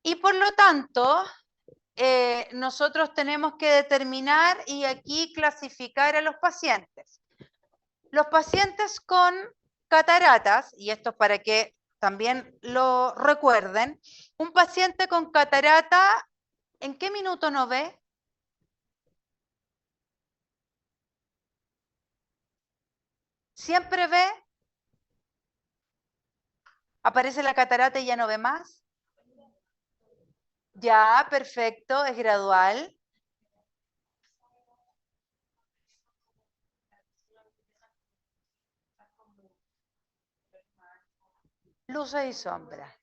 Y por lo tanto, nosotros tenemos que determinar y aquí clasificar a los pacientes. Los pacientes con cataratas, y esto es para que también lo recuerden, un paciente con catarata, ¿en qué minuto no ve? ¿Siempre ve? ¿Aparece la catarata y ya no ve más? Ya, perfecto, es gradual. Luces y sombras.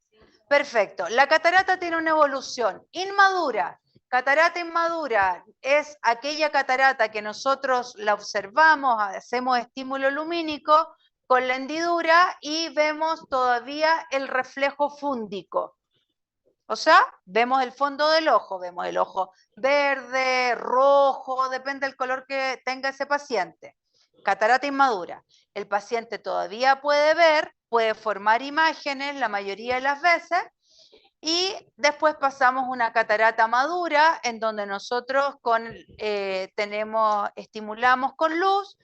Perfecto. La catarata tiene una evolución inmadura. Catarata inmadura es aquella catarata que nosotros la observamos, hacemos estímulo lumínico con la hendidura y vemos todavía el reflejo fúndico. O sea, vemos el fondo del ojo, vemos el ojo verde, rojo, depende del color que tenga ese paciente. Catarata inmadura. El paciente todavía puede ver, puede formar imágenes la mayoría de las veces, y después pasamos una catarata madura en donde nosotros estimulamos con luz,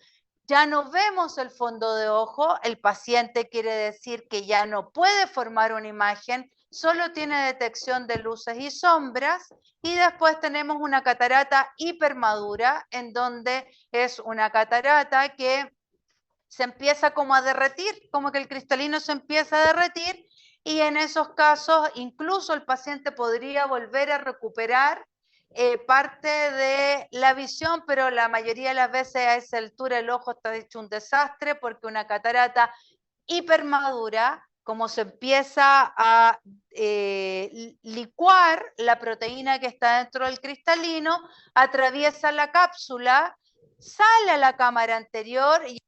Ya no vemos el fondo de ojo, el paciente quiere decir que ya no puede formar una imagen, solo tiene detección de luces y sombras, y después tenemos una catarata hipermadura, en donde es una catarata que se empieza como a derretir, como que el cristalino se empieza a derretir, y en esos casos incluso el paciente podría volver a recuperar parte de la visión, pero la mayoría de las veces a esa altura el ojo está hecho un desastre porque una catarata hipermadura, como se empieza a licuar la proteína que está dentro del cristalino, atraviesa la cápsula, sale a la cámara anterior y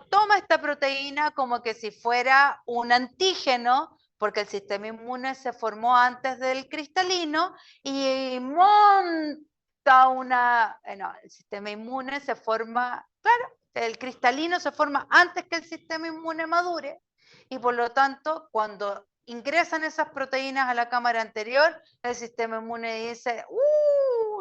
toma esta proteína como que si fuera un antígeno, porque el sistema inmune se formó antes del cristalino, y monta una, no, el sistema inmune se forma, claro, el cristalino se forma antes que el sistema inmune madure, y por lo tanto, cuando ingresan esas proteínas a la cámara anterior, el sistema inmune dice,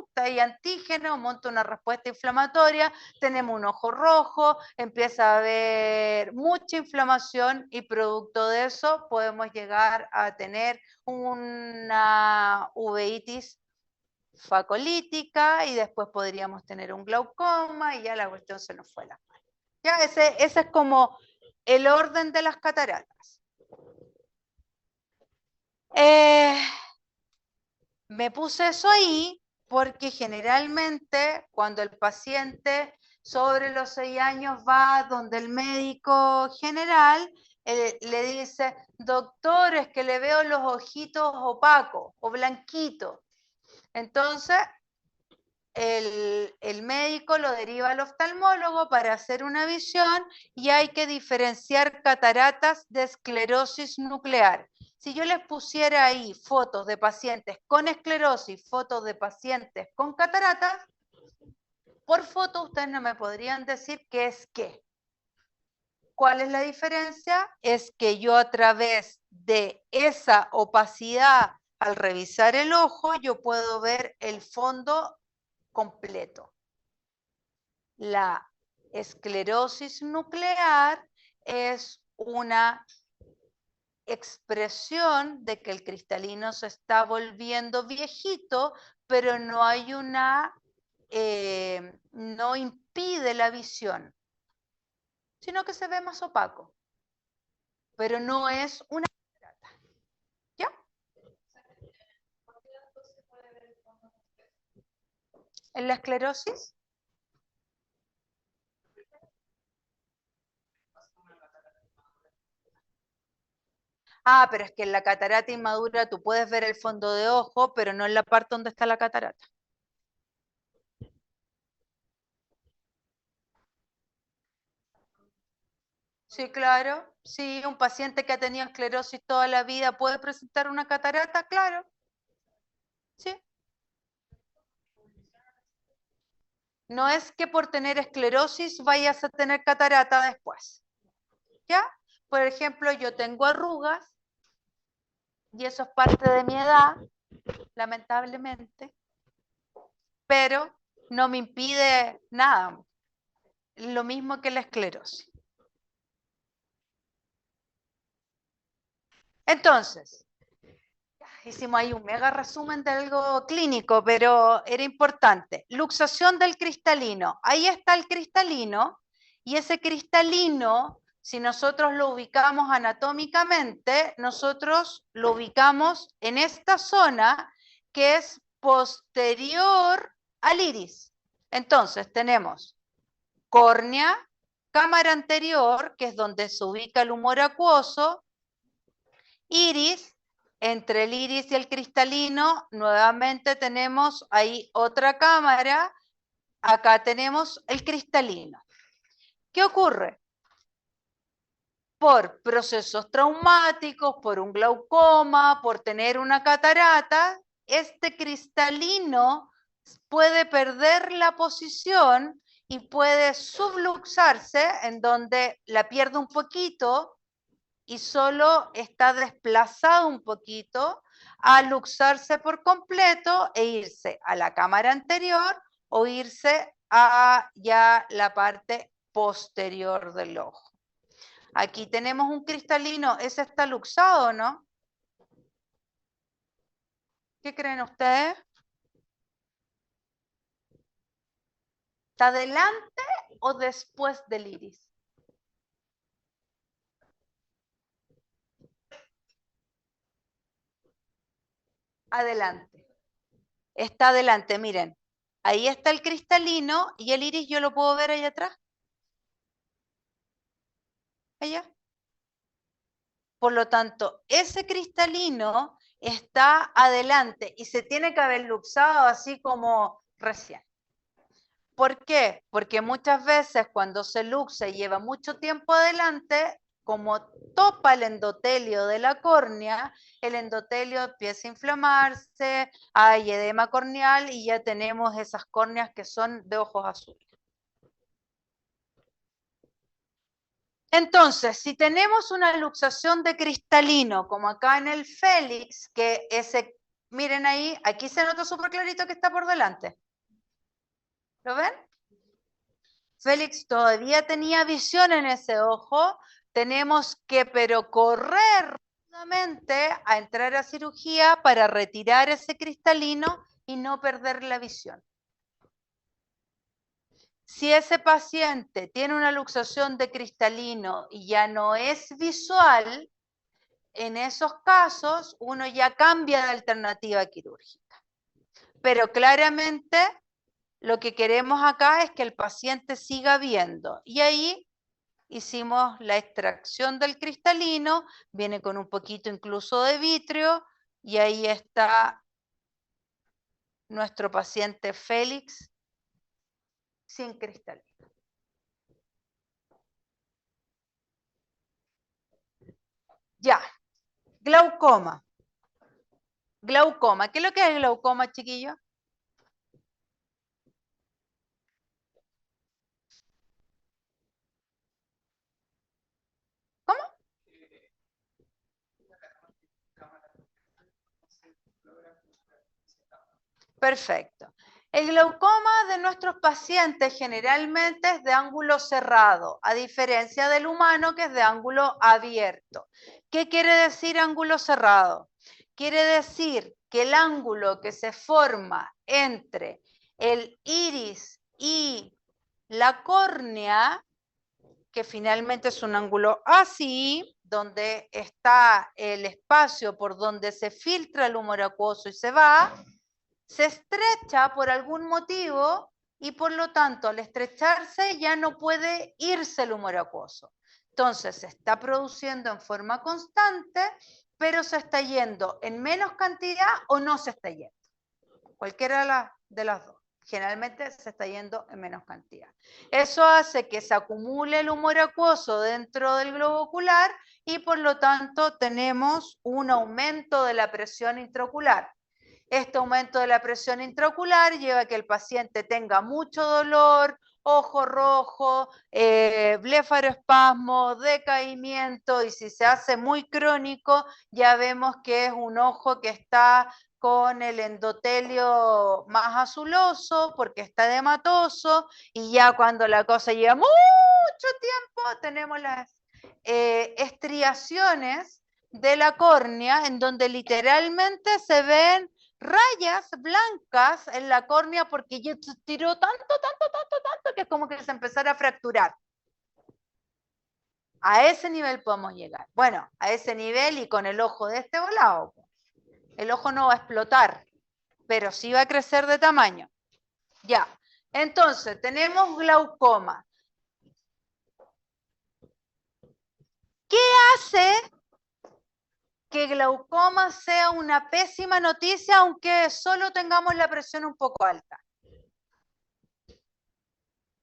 está ahí antígeno, monta una respuesta inflamatoria, tenemos un ojo rojo, empieza a haber mucha inflamación y producto de eso podemos llegar a tener una uveitis facolítica y después podríamos tener un glaucoma y ya la cuestión se nos fue la mano. Ya ese es como el orden de las cataratas. Me puse eso ahí porque generalmente cuando el paciente sobre los 6 años va donde el médico general, le dice, doctor, es que le veo los ojitos opacos o blanquitos. Entonces, el médico lo deriva al oftalmólogo para hacer una visión y hay que diferenciar cataratas de esclerosis nuclear. Si yo les pusiera ahí fotos de pacientes con esclerosis, fotos de pacientes con cataratas, por foto ustedes no me podrían decir qué es qué. ¿Cuál es la diferencia? Es que yo a través de esa opacidad, al revisar el ojo, yo puedo ver el fondo completo. La esclerosis nuclear es una expresión de que el cristalino se está volviendo viejito, pero no hay una, no impide la visión, sino que se ve más opaco, pero no es una catarata. ¿Ya? ¿En la esclerosis? Ah, pero es que en la catarata inmadura tú puedes ver el fondo de ojo, pero no en la parte donde está la catarata. Sí, claro. Sí, un paciente que ha tenido esclerosis toda la vida puede presentar una catarata, claro. Sí. No es que por tener esclerosis vayas a tener catarata después. ¿Ya? Por ejemplo, yo tengo arrugas y eso es parte de mi edad, lamentablemente, pero no me impide nada. Lo mismo que la esclerosis. Entonces, hicimos ahí un mega resumen de algo clínico, pero era importante. Luxación del cristalino. Ahí está el cristalino, y ese cristalino, si nosotros lo ubicamos anatómicamente, nosotros lo ubicamos en esta zona que es posterior al iris. Entonces tenemos córnea, cámara anterior, que es donde se ubica el humor acuoso, iris. Entre el iris y el cristalino, nuevamente tenemos ahí otra cámara. Acá tenemos el cristalino. ¿Qué ocurre? Por procesos traumáticos, por un glaucoma, por tener una catarata, este cristalino puede perder la posición y puede subluxarse, en donde la pierde un poquito y solo está desplazado un poquito a luxarse por completo e irse a la cámara anterior o irse a ya la parte posterior del ojo. Aquí tenemos un cristalino, ¿ese está luxado o no? ¿Qué creen ustedes? ¿Está delante o después del iris? Adelante. Está adelante, miren. Ahí está el cristalino y el iris yo lo puedo ver allá atrás. Allá. Por lo tanto, ese cristalino está adelante y se tiene que haber luxado así como recién. ¿Por qué? Porque muchas veces cuando se luxa y lleva mucho tiempo adelante, como topa el endotelio de la córnea, el endotelio empieza a inflamarse, hay edema corneal y ya tenemos esas córneas que son de ojos azules. Entonces, si tenemos una luxación de cristalino, como acá en el Félix, que ese, miren ahí, aquí se nota súper clarito que está por delante. ¿Lo ven? Félix todavía tenía visión en ese ojo, tenemos que pero correr rápidamente a entrar a cirugía para retirar ese cristalino y no perder la visión. Si ese paciente tiene una luxación de cristalino y ya no es visual, en esos casos uno ya cambia de alternativa quirúrgica. Pero claramente lo que queremos acá es que el paciente siga viendo. Y ahí hicimos la extracción del cristalino, viene con un poquito incluso de vitrio, y ahí está nuestro paciente Félix sin cristalino. Ya, glaucoma. Glaucoma, ¿qué es lo que es el glaucoma, chiquillos? ¿Cómo? Perfecto. El glaucoma de nuestros pacientes generalmente es de ángulo cerrado, a diferencia del humano que es de ángulo abierto. ¿Qué quiere decir ángulo cerrado? Quiere decir que el ángulo que se forma entre el iris y la córnea, que finalmente es un ángulo así, donde está el espacio por donde se filtra el humor acuoso y se va, se estrecha por algún motivo y por lo tanto al estrecharse ya no puede irse el humor acuoso. Entonces se está produciendo en forma constante, pero se está yendo en menos cantidad o no se está yendo. Cualquiera de las dos. Generalmente se está yendo en menos cantidad. Eso hace que se acumule el humor acuoso dentro del globo ocular y por lo tanto tenemos un aumento de la presión intraocular. Este aumento de la presión intraocular lleva a que el paciente tenga mucho dolor, ojo rojo, blefaroespasmo, decaimiento, y si se hace muy crónico, ya vemos que es un ojo que está con el endotelio más azuloso porque está edematoso, y ya cuando la cosa lleva mucho tiempo tenemos las estriaciones de la córnea en donde literalmente se ven rayas blancas en la córnea porque ya se tiró tanto que es como que se empezara a fracturar. A ese nivel podemos llegar. Bueno, a ese nivel y con el ojo de este volado. El ojo no va a explotar, pero sí va a crecer de tamaño. Ya, entonces tenemos glaucoma. ¿Qué hace que glaucoma sea una pésima noticia aunque solo tengamos la presión un poco alta?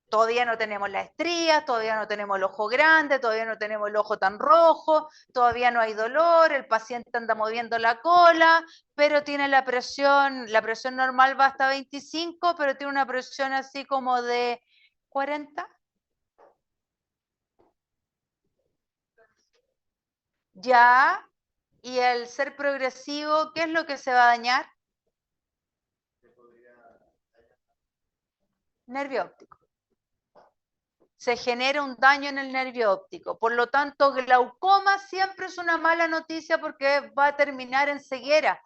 Todavía no tenemos las estrías, todavía no tenemos el ojo grande, todavía no tenemos el ojo tan rojo, todavía no hay dolor, el paciente anda moviendo la cola, pero tiene la presión normal va hasta 25, pero tiene una presión así como de 40. Ya, y el ser progresivo, ¿qué es lo que se va a dañar? Nervio óptico. se genera un daño en el nervio óptico. Por lo tanto, glaucoma siempre es una mala noticia porque va a terminar en ceguera.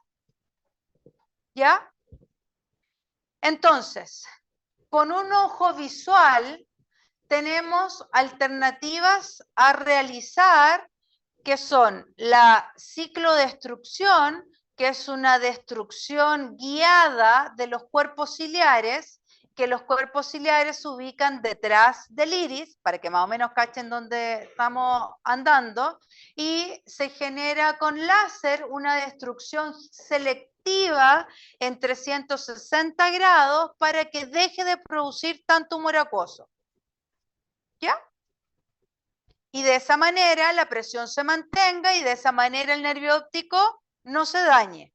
¿Ya? Entonces, con un ojo visual tenemos alternativas a realizar que son la ciclodestrucción, que es una destrucción guiada de los cuerpos ciliares, que los cuerpos ciliares se ubican detrás del iris, para que más o menos cachen dónde estamos andando, y se genera con láser una destrucción selectiva en 360 grados para que deje de producir tanto humor acuoso. ¿Ya? Y de esa manera la presión se mantenga y de esa manera el nervio óptico no se dañe.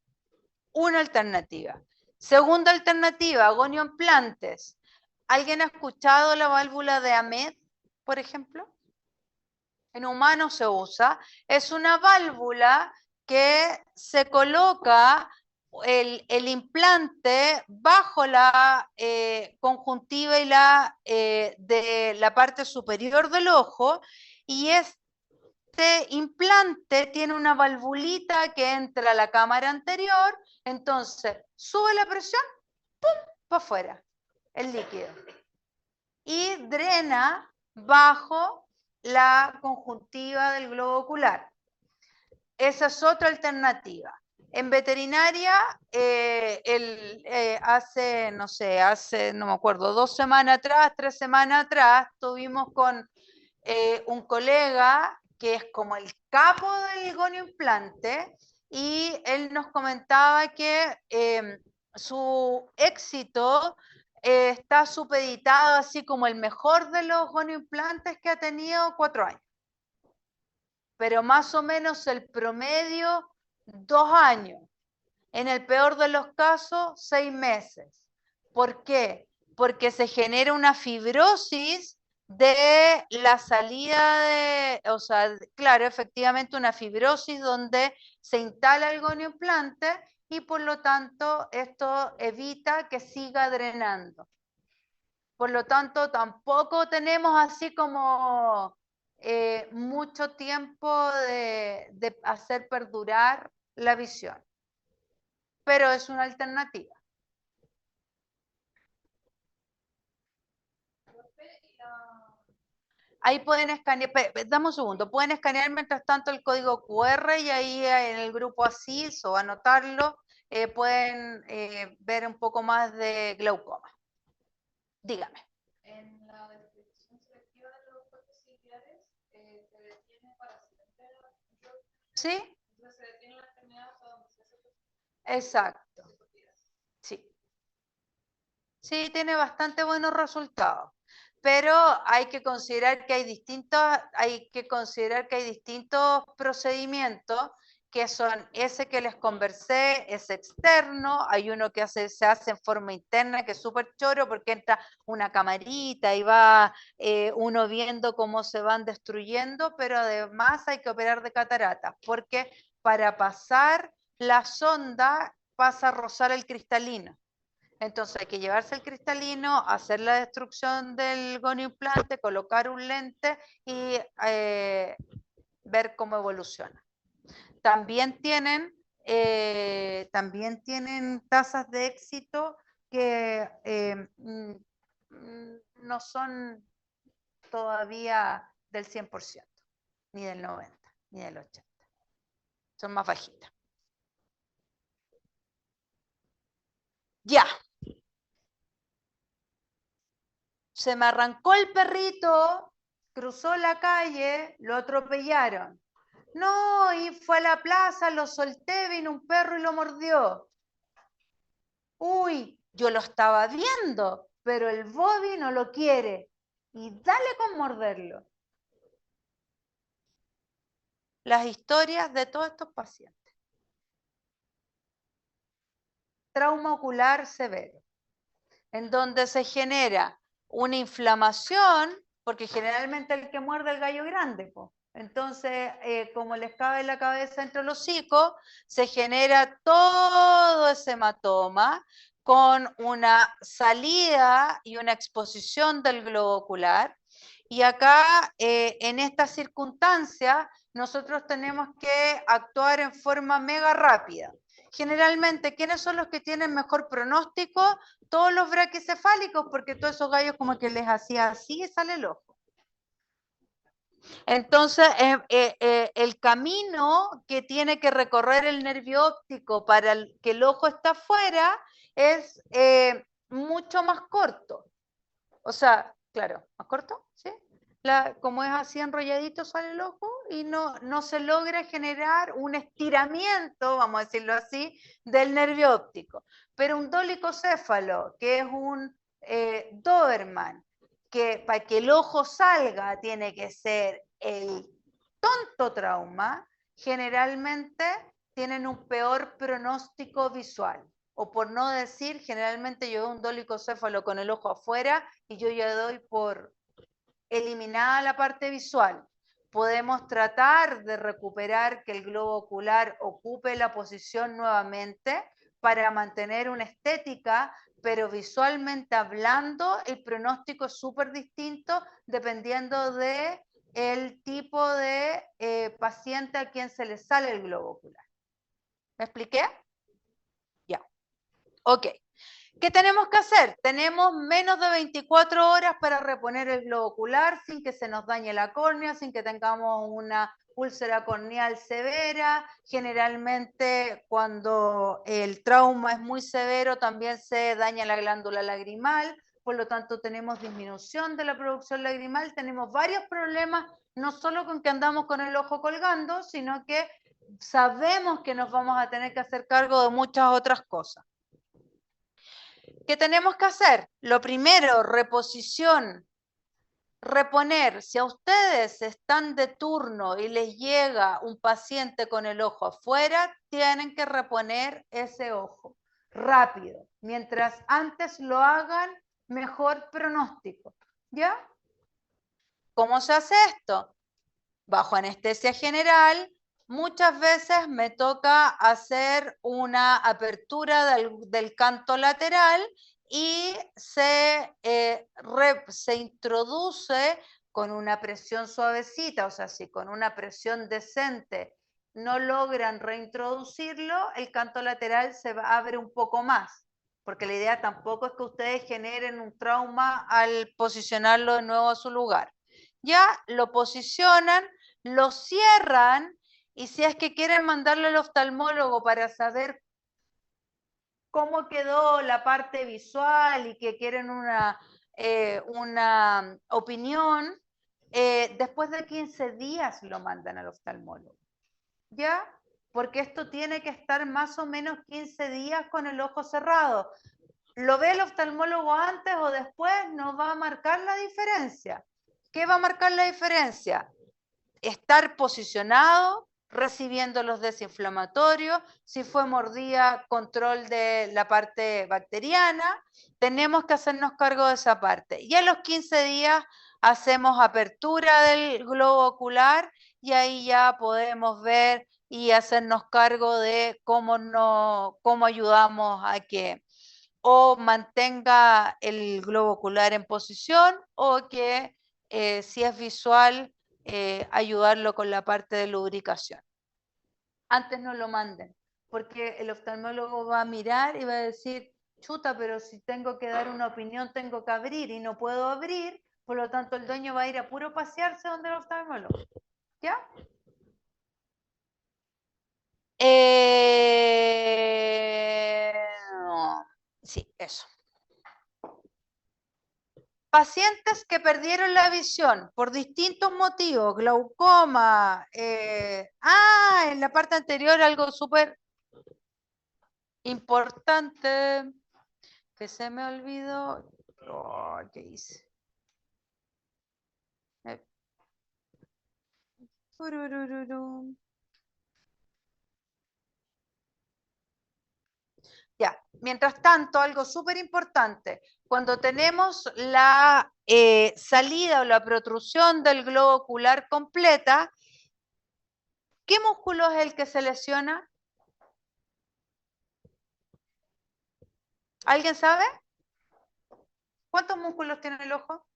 Una alternativa. Segunda alternativa, gonioimplantes. ¿Alguien ha escuchado la válvula de Ahmed, por ejemplo? En humanos se usa. Es una válvula que se coloca el implante bajo la conjuntiva y de la parte superior del ojo, y este implante tiene una valvulita que entra a la cámara anterior, entonces sube la presión, ¡pum!, para afuera el líquido, y drena bajo la conjuntiva del globo ocular. Esa es otra alternativa. En veterinaria, no me acuerdo, 2 semanas atrás, 3 semanas atrás, tuvimos con un colega que es como el capo del gonioimplante, y él nos comentaba que su éxito está supeditado así como el mejor de los gonioimplantes que ha tenido 4 años. Pero más o menos el promedio 2 años. En el peor de los casos, 6 meses. ¿Por qué? Porque se genera una fibrosis de la salida o sea, claro, efectivamente una fibrosis donde se instala el gonioimplante y por lo tanto esto evita que siga drenando. Por lo tanto, tampoco tenemos así como mucho tiempo de hacer perdurar la visión, pero es una alternativa. Ahí pueden escanear, dame un segundo, pueden escanear mientras tanto el código QR y ahí en el grupo ASIS o anotarlo, pueden ver un poco más de glaucoma. Dígame. En la descripción selectiva de los cuerpos ciliares, se detiene para siempre. ¿Sí? Entonces se detiene la enfermedad hasta donde se hace. Exacto. Sí. Sí, tiene bastante buenos resultados. Pero hay que considerar que hay distintos procedimientos, que son ese que les conversé, es externo, hay uno que se hace en forma interna, que es súper choro porque entra una camarita y va uno viendo cómo se van destruyendo, pero además hay que operar de cataratas, porque para pasar la sonda pasa a rozar el cristalino. Entonces hay que llevarse el cristalino, hacer la destrucción del gonioimplante, colocar un lente y ver cómo evoluciona. También tienen tasas de éxito que no son todavía del 100%, ni del 90%, ni del 80%. Son más bajitas. Ya. Se me arrancó el perrito, cruzó la calle, lo atropellaron. No, y fue a la plaza, lo solté, vino un perro y lo mordió. Uy, yo lo estaba viendo, pero el Bobby no lo quiere. Y dale con morderlo. Las historias de todos estos pacientes. Trauma ocular severo, en donde se genera una inflamación, porque generalmente el que muerde el gallo grande, po. Entonces, como les cabe la cabeza entre los hocicos, se genera todo ese hematoma con una salida y una exposición del globo ocular, Y acá, en esta circunstancia, nosotros tenemos que actuar en forma mega rápida. Generalmente, ¿quiénes son los que tienen mejor pronóstico? Todos los braquicefálicos, porque todos esos gallos como que les hacía así y sale el ojo. Entonces, el camino que tiene que recorrer el nervio óptico para que el ojo esté afuera es mucho más corto. O sea, claro, más corto, ¿sí? Como es así enrolladito sale el ojo y no se logra generar un estiramiento, vamos a decirlo así, del nervio óptico. Pero un dolicocéfalo, que es un Doberman, que para que el ojo salga tiene que ser el tonto trauma, generalmente tienen un peor pronóstico visual. O por no decir, generalmente yo veo un dolicocéfalo con el ojo afuera y yo ya doy por eliminada la parte visual. Podemos tratar de recuperar que el globo ocular ocupe la posición nuevamente para mantener una estética, pero visualmente hablando, el pronóstico es súper distinto dependiendo de el tipo de paciente a quien se le sale el globo ocular. ¿Me expliqué? Ya. Ok. ¿Qué tenemos que hacer? Tenemos menos de 24 horas para reponer el globo ocular sin que se nos dañe la córnea, sin que tengamos una úlcera corneal severa. Generalmente cuando el trauma es muy severo también se daña la glándula lagrimal, por lo tanto tenemos disminución de la producción lagrimal, tenemos varios problemas, no solo con que andamos con el ojo colgando, sino que sabemos que nos vamos a tener que hacer cargo de muchas otras cosas. ¿Qué tenemos que hacer? Lo primero, reposición. Reponer. Si a ustedes están de turno y les llega un paciente con el ojo afuera, tienen que reponer ese ojo rápido. Mientras antes lo hagan, mejor pronóstico. ¿Ya? ¿Cómo se hace esto? Bajo anestesia general, muchas veces me toca hacer una apertura del canto lateral y se introduce con una presión suavecita, o sea, si con una presión decente no logran reintroducirlo, el canto lateral se abre un poco más, porque la idea tampoco es que ustedes generen un trauma al posicionarlo de nuevo a su lugar. Ya lo posicionan, lo cierran y si es que quieren mandarlo al oftalmólogo para saber cómo quedó la parte visual y que quieren una opinión, después de 15 días lo mandan al oftalmólogo. ¿Ya? Porque esto tiene que estar más o menos 15 días con el ojo cerrado. Lo ve el oftalmólogo antes o después, no va a marcar la diferencia. ¿Qué va a marcar la diferencia? Estar posicionado, recibiendo los desinflamatorios, si fue mordida, control de la parte bacteriana, tenemos que hacernos cargo de esa parte. Y a los 15 días hacemos apertura del globo ocular y ahí ya podemos ver y hacernos cargo de cómo ayudamos a que o mantenga el globo ocular en posición o que si es visual, ayudarlo con la parte de lubricación. Antes no lo manden, porque el oftalmólogo va a mirar y va a decir, chuta, pero si tengo que dar una opinión tengo que abrir y no puedo abrir, por lo tanto el dueño va a ir a puro pasearse donde el oftalmólogo. ¿Ya? Sí, eso. Pacientes que perdieron la visión por distintos motivos, glaucoma, en la parte anterior algo súper importante que se me olvidó. Oh, ¿qué hice? Ya, mientras tanto, algo súper importante, cuando tenemos la salida o la protrusión del globo ocular completa, ¿qué músculo es el que se lesiona? ¿Alguien sabe? ¿Cuántos músculos tiene el ojo?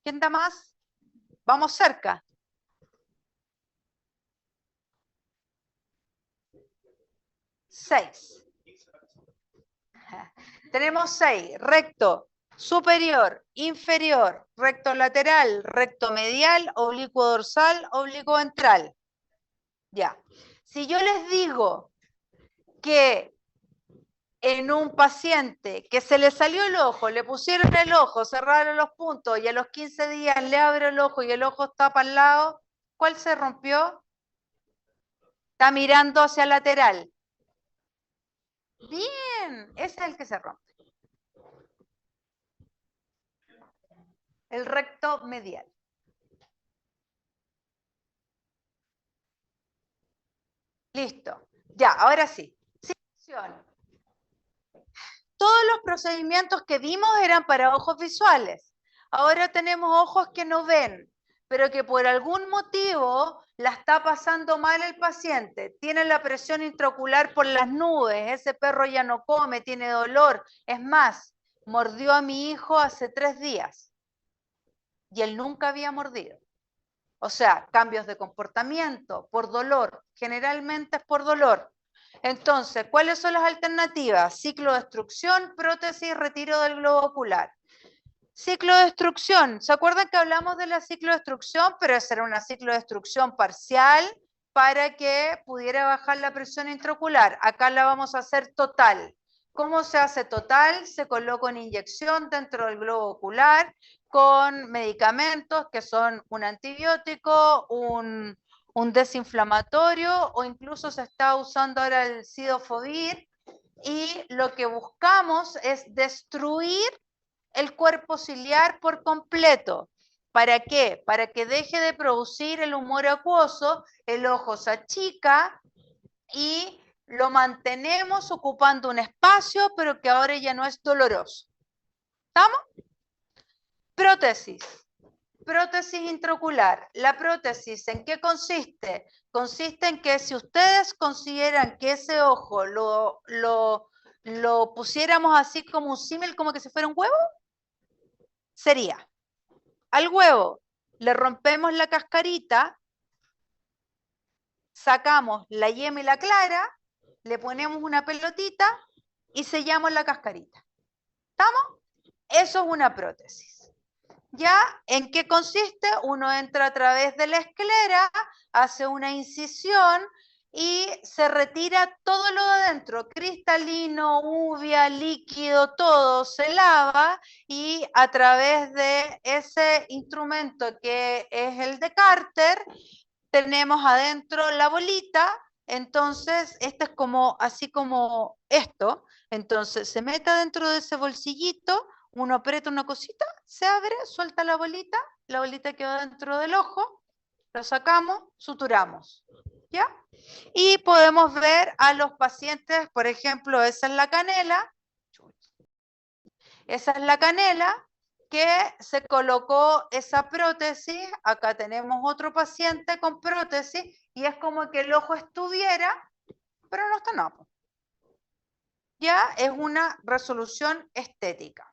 ¿Quién da más? Vamos cerca. Seis. Tenemos 6, recto, superior, inferior, recto lateral, recto medial, oblicuo dorsal, oblicuo ventral. Ya. Si yo les digo que en un paciente que se le salió el ojo, le pusieron el ojo, cerraron los puntos y a los 15 días le abre el ojo y el ojo está para el lado, ¿cuál se rompió? Está mirando hacia lateral. Bien, ese es el que se rompe. El recto medial. Listo. Ya, ahora sí. Situación. Todos los procedimientos que vimos eran para ojos visuales. Ahora tenemos ojos que no ven, pero que por algún motivo la está pasando mal el paciente. Tiene la presión intraocular por las nubes, ese perro ya no come, tiene dolor. Es más, mordió a mi hijo hace 3 días y él nunca había mordido. O sea, cambios de comportamiento por dolor, generalmente es por dolor. Entonces, ¿cuáles son las alternativas? Ciclodestrucción, prótesis, retiro del globo ocular. Ciclodestrucción, ¿se acuerdan que hablamos de la ciclodestrucción? Pero esa era una ciclodestrucción parcial para que pudiera bajar la presión intraocular. Acá la vamos a hacer total. ¿Cómo se hace total? Se coloca una inyección dentro del globo ocular con medicamentos que son un antibiótico, un desinflamatorio o incluso se está usando ahora el cidofovir y lo que buscamos es destruir el cuerpo ciliar por completo. ¿Para qué? Para que deje de producir el humor acuoso, el ojo se achica y lo mantenemos ocupando un espacio, pero que ahora ya no es doloroso. ¿Estamos? Prótesis. Prótesis intraocular. La prótesis, ¿en qué consiste? Consiste en que si ustedes consideran que ese ojo lo pusiéramos así como un símil, como que si fuera un huevo, sería, al huevo le rompemos la cascarita, sacamos la yema y la clara, le ponemos una pelotita y sellamos la cascarita. ¿Estamos? Eso es una prótesis. ¿Ya? ¿En qué consiste? Uno entra a través de la esclera, hace una incisión y se retira todo lo de adentro, cristalino, uvia, líquido, todo se lava y a través de ese instrumento que es el de Carter, tenemos adentro la bolita. Entonces, esto es como, así como esto, entonces se mete dentro de ese bolsillito, uno aprieta una cosita, se abre, suelta la bolita queda dentro del ojo, lo sacamos, suturamos, ¿ya? Y podemos ver a los pacientes, por ejemplo, esa es la canela que se colocó esa prótesis, acá tenemos otro paciente con prótesis, y es como que el ojo estuviera, pero no está nada. Ya es una resolución estética.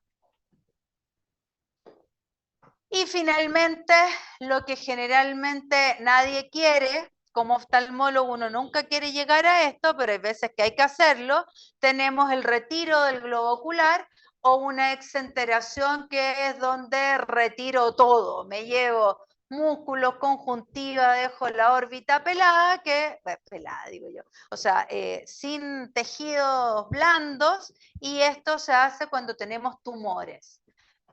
Y finalmente, lo que generalmente nadie quiere, como oftalmólogo uno nunca quiere llegar a esto, pero hay veces que hay que hacerlo, tenemos el retiro del globo ocular o una exenteración que es donde retiro todo, me llevo músculos, conjuntiva, dejo la órbita pelada, pelada digo yo, o sea, sin tejidos blandos, y esto se hace cuando tenemos tumores.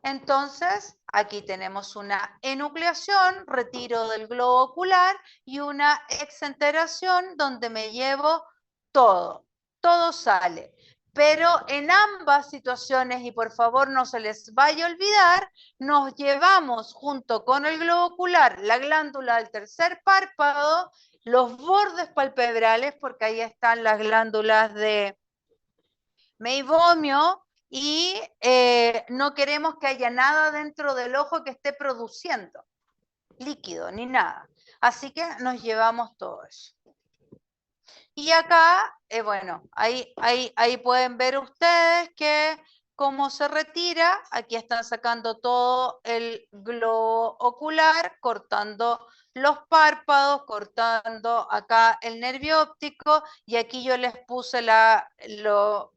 Entonces, aquí tenemos una enucleación, retiro del globo ocular y una exenteración donde me llevo todo, todo sale. Pero en ambas situaciones, y por favor no se les vaya a olvidar, nos llevamos junto con el globo ocular la glándula del tercer párpado, los bordes palpebrales, porque ahí están las glándulas de meibomio, y no queremos que haya nada dentro del ojo que esté produciendo líquido ni nada. Así que nos llevamos todo eso. Y acá, bueno, ahí pueden ver ustedes que cómo se retira. Aquí están sacando todo el globo ocular, cortando los párpados, cortando acá el nervio óptico, y aquí yo les puse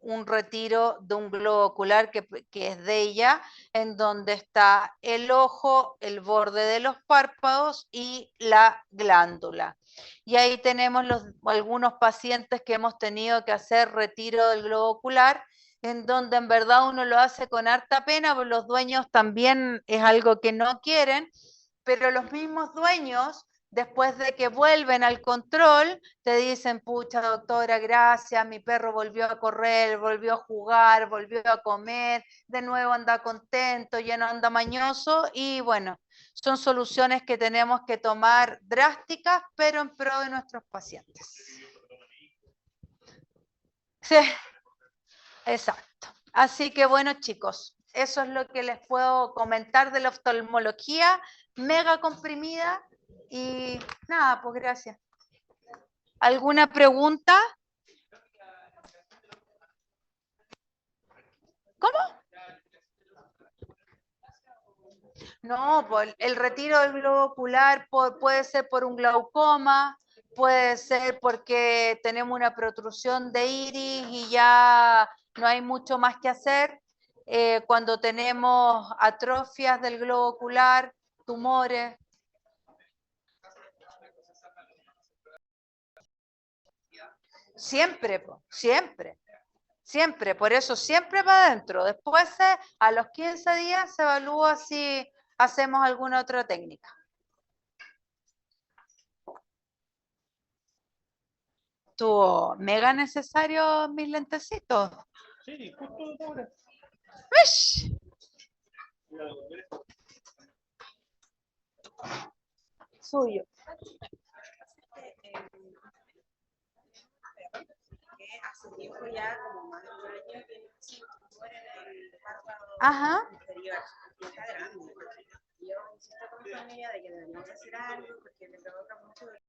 un retiro de un globo ocular que es de ella, en donde está el ojo, el borde de los párpados y la glándula. Y ahí tenemos algunos pacientes que hemos tenido que hacer retiro del globo ocular, en donde en verdad uno lo hace con harta pena, porque los dueños también es algo que no quieren, pero los mismos dueños, después de que vuelven al control, te dicen, pucha doctora, gracias, mi perro volvió a correr, volvió a jugar, volvió a comer, de nuevo anda contento, ya no anda mañoso, y bueno, son soluciones que tenemos que tomar drásticas, pero en pro de nuestros pacientes. Sí, exacto. Así que bueno, chicos, eso es lo que les puedo comentar de la oftalmología mega comprimida. Y nada, pues gracias. ¿Alguna pregunta? ¿Cómo? No, pues el retiro del globo ocular puede ser por un glaucoma, puede ser porque tenemos una protrusión de iris y ya no hay mucho más que hacer. Cuando tenemos atrofias del globo ocular, tumores. Siempre, siempre, siempre. Por eso siempre va adentro. Después, a los 15 días, se evalúa si hacemos alguna otra técnica. ¿Estuvo mega necesario mis lentecitos? Sí, justo ahora. ¡Uish! Suyo. Hace tiempo ya, como más de un año, que en el párpado Ajá. inferior, y está grande. Yo insisto con mi familia de que deberíamos hacer algo porque le provoca mucho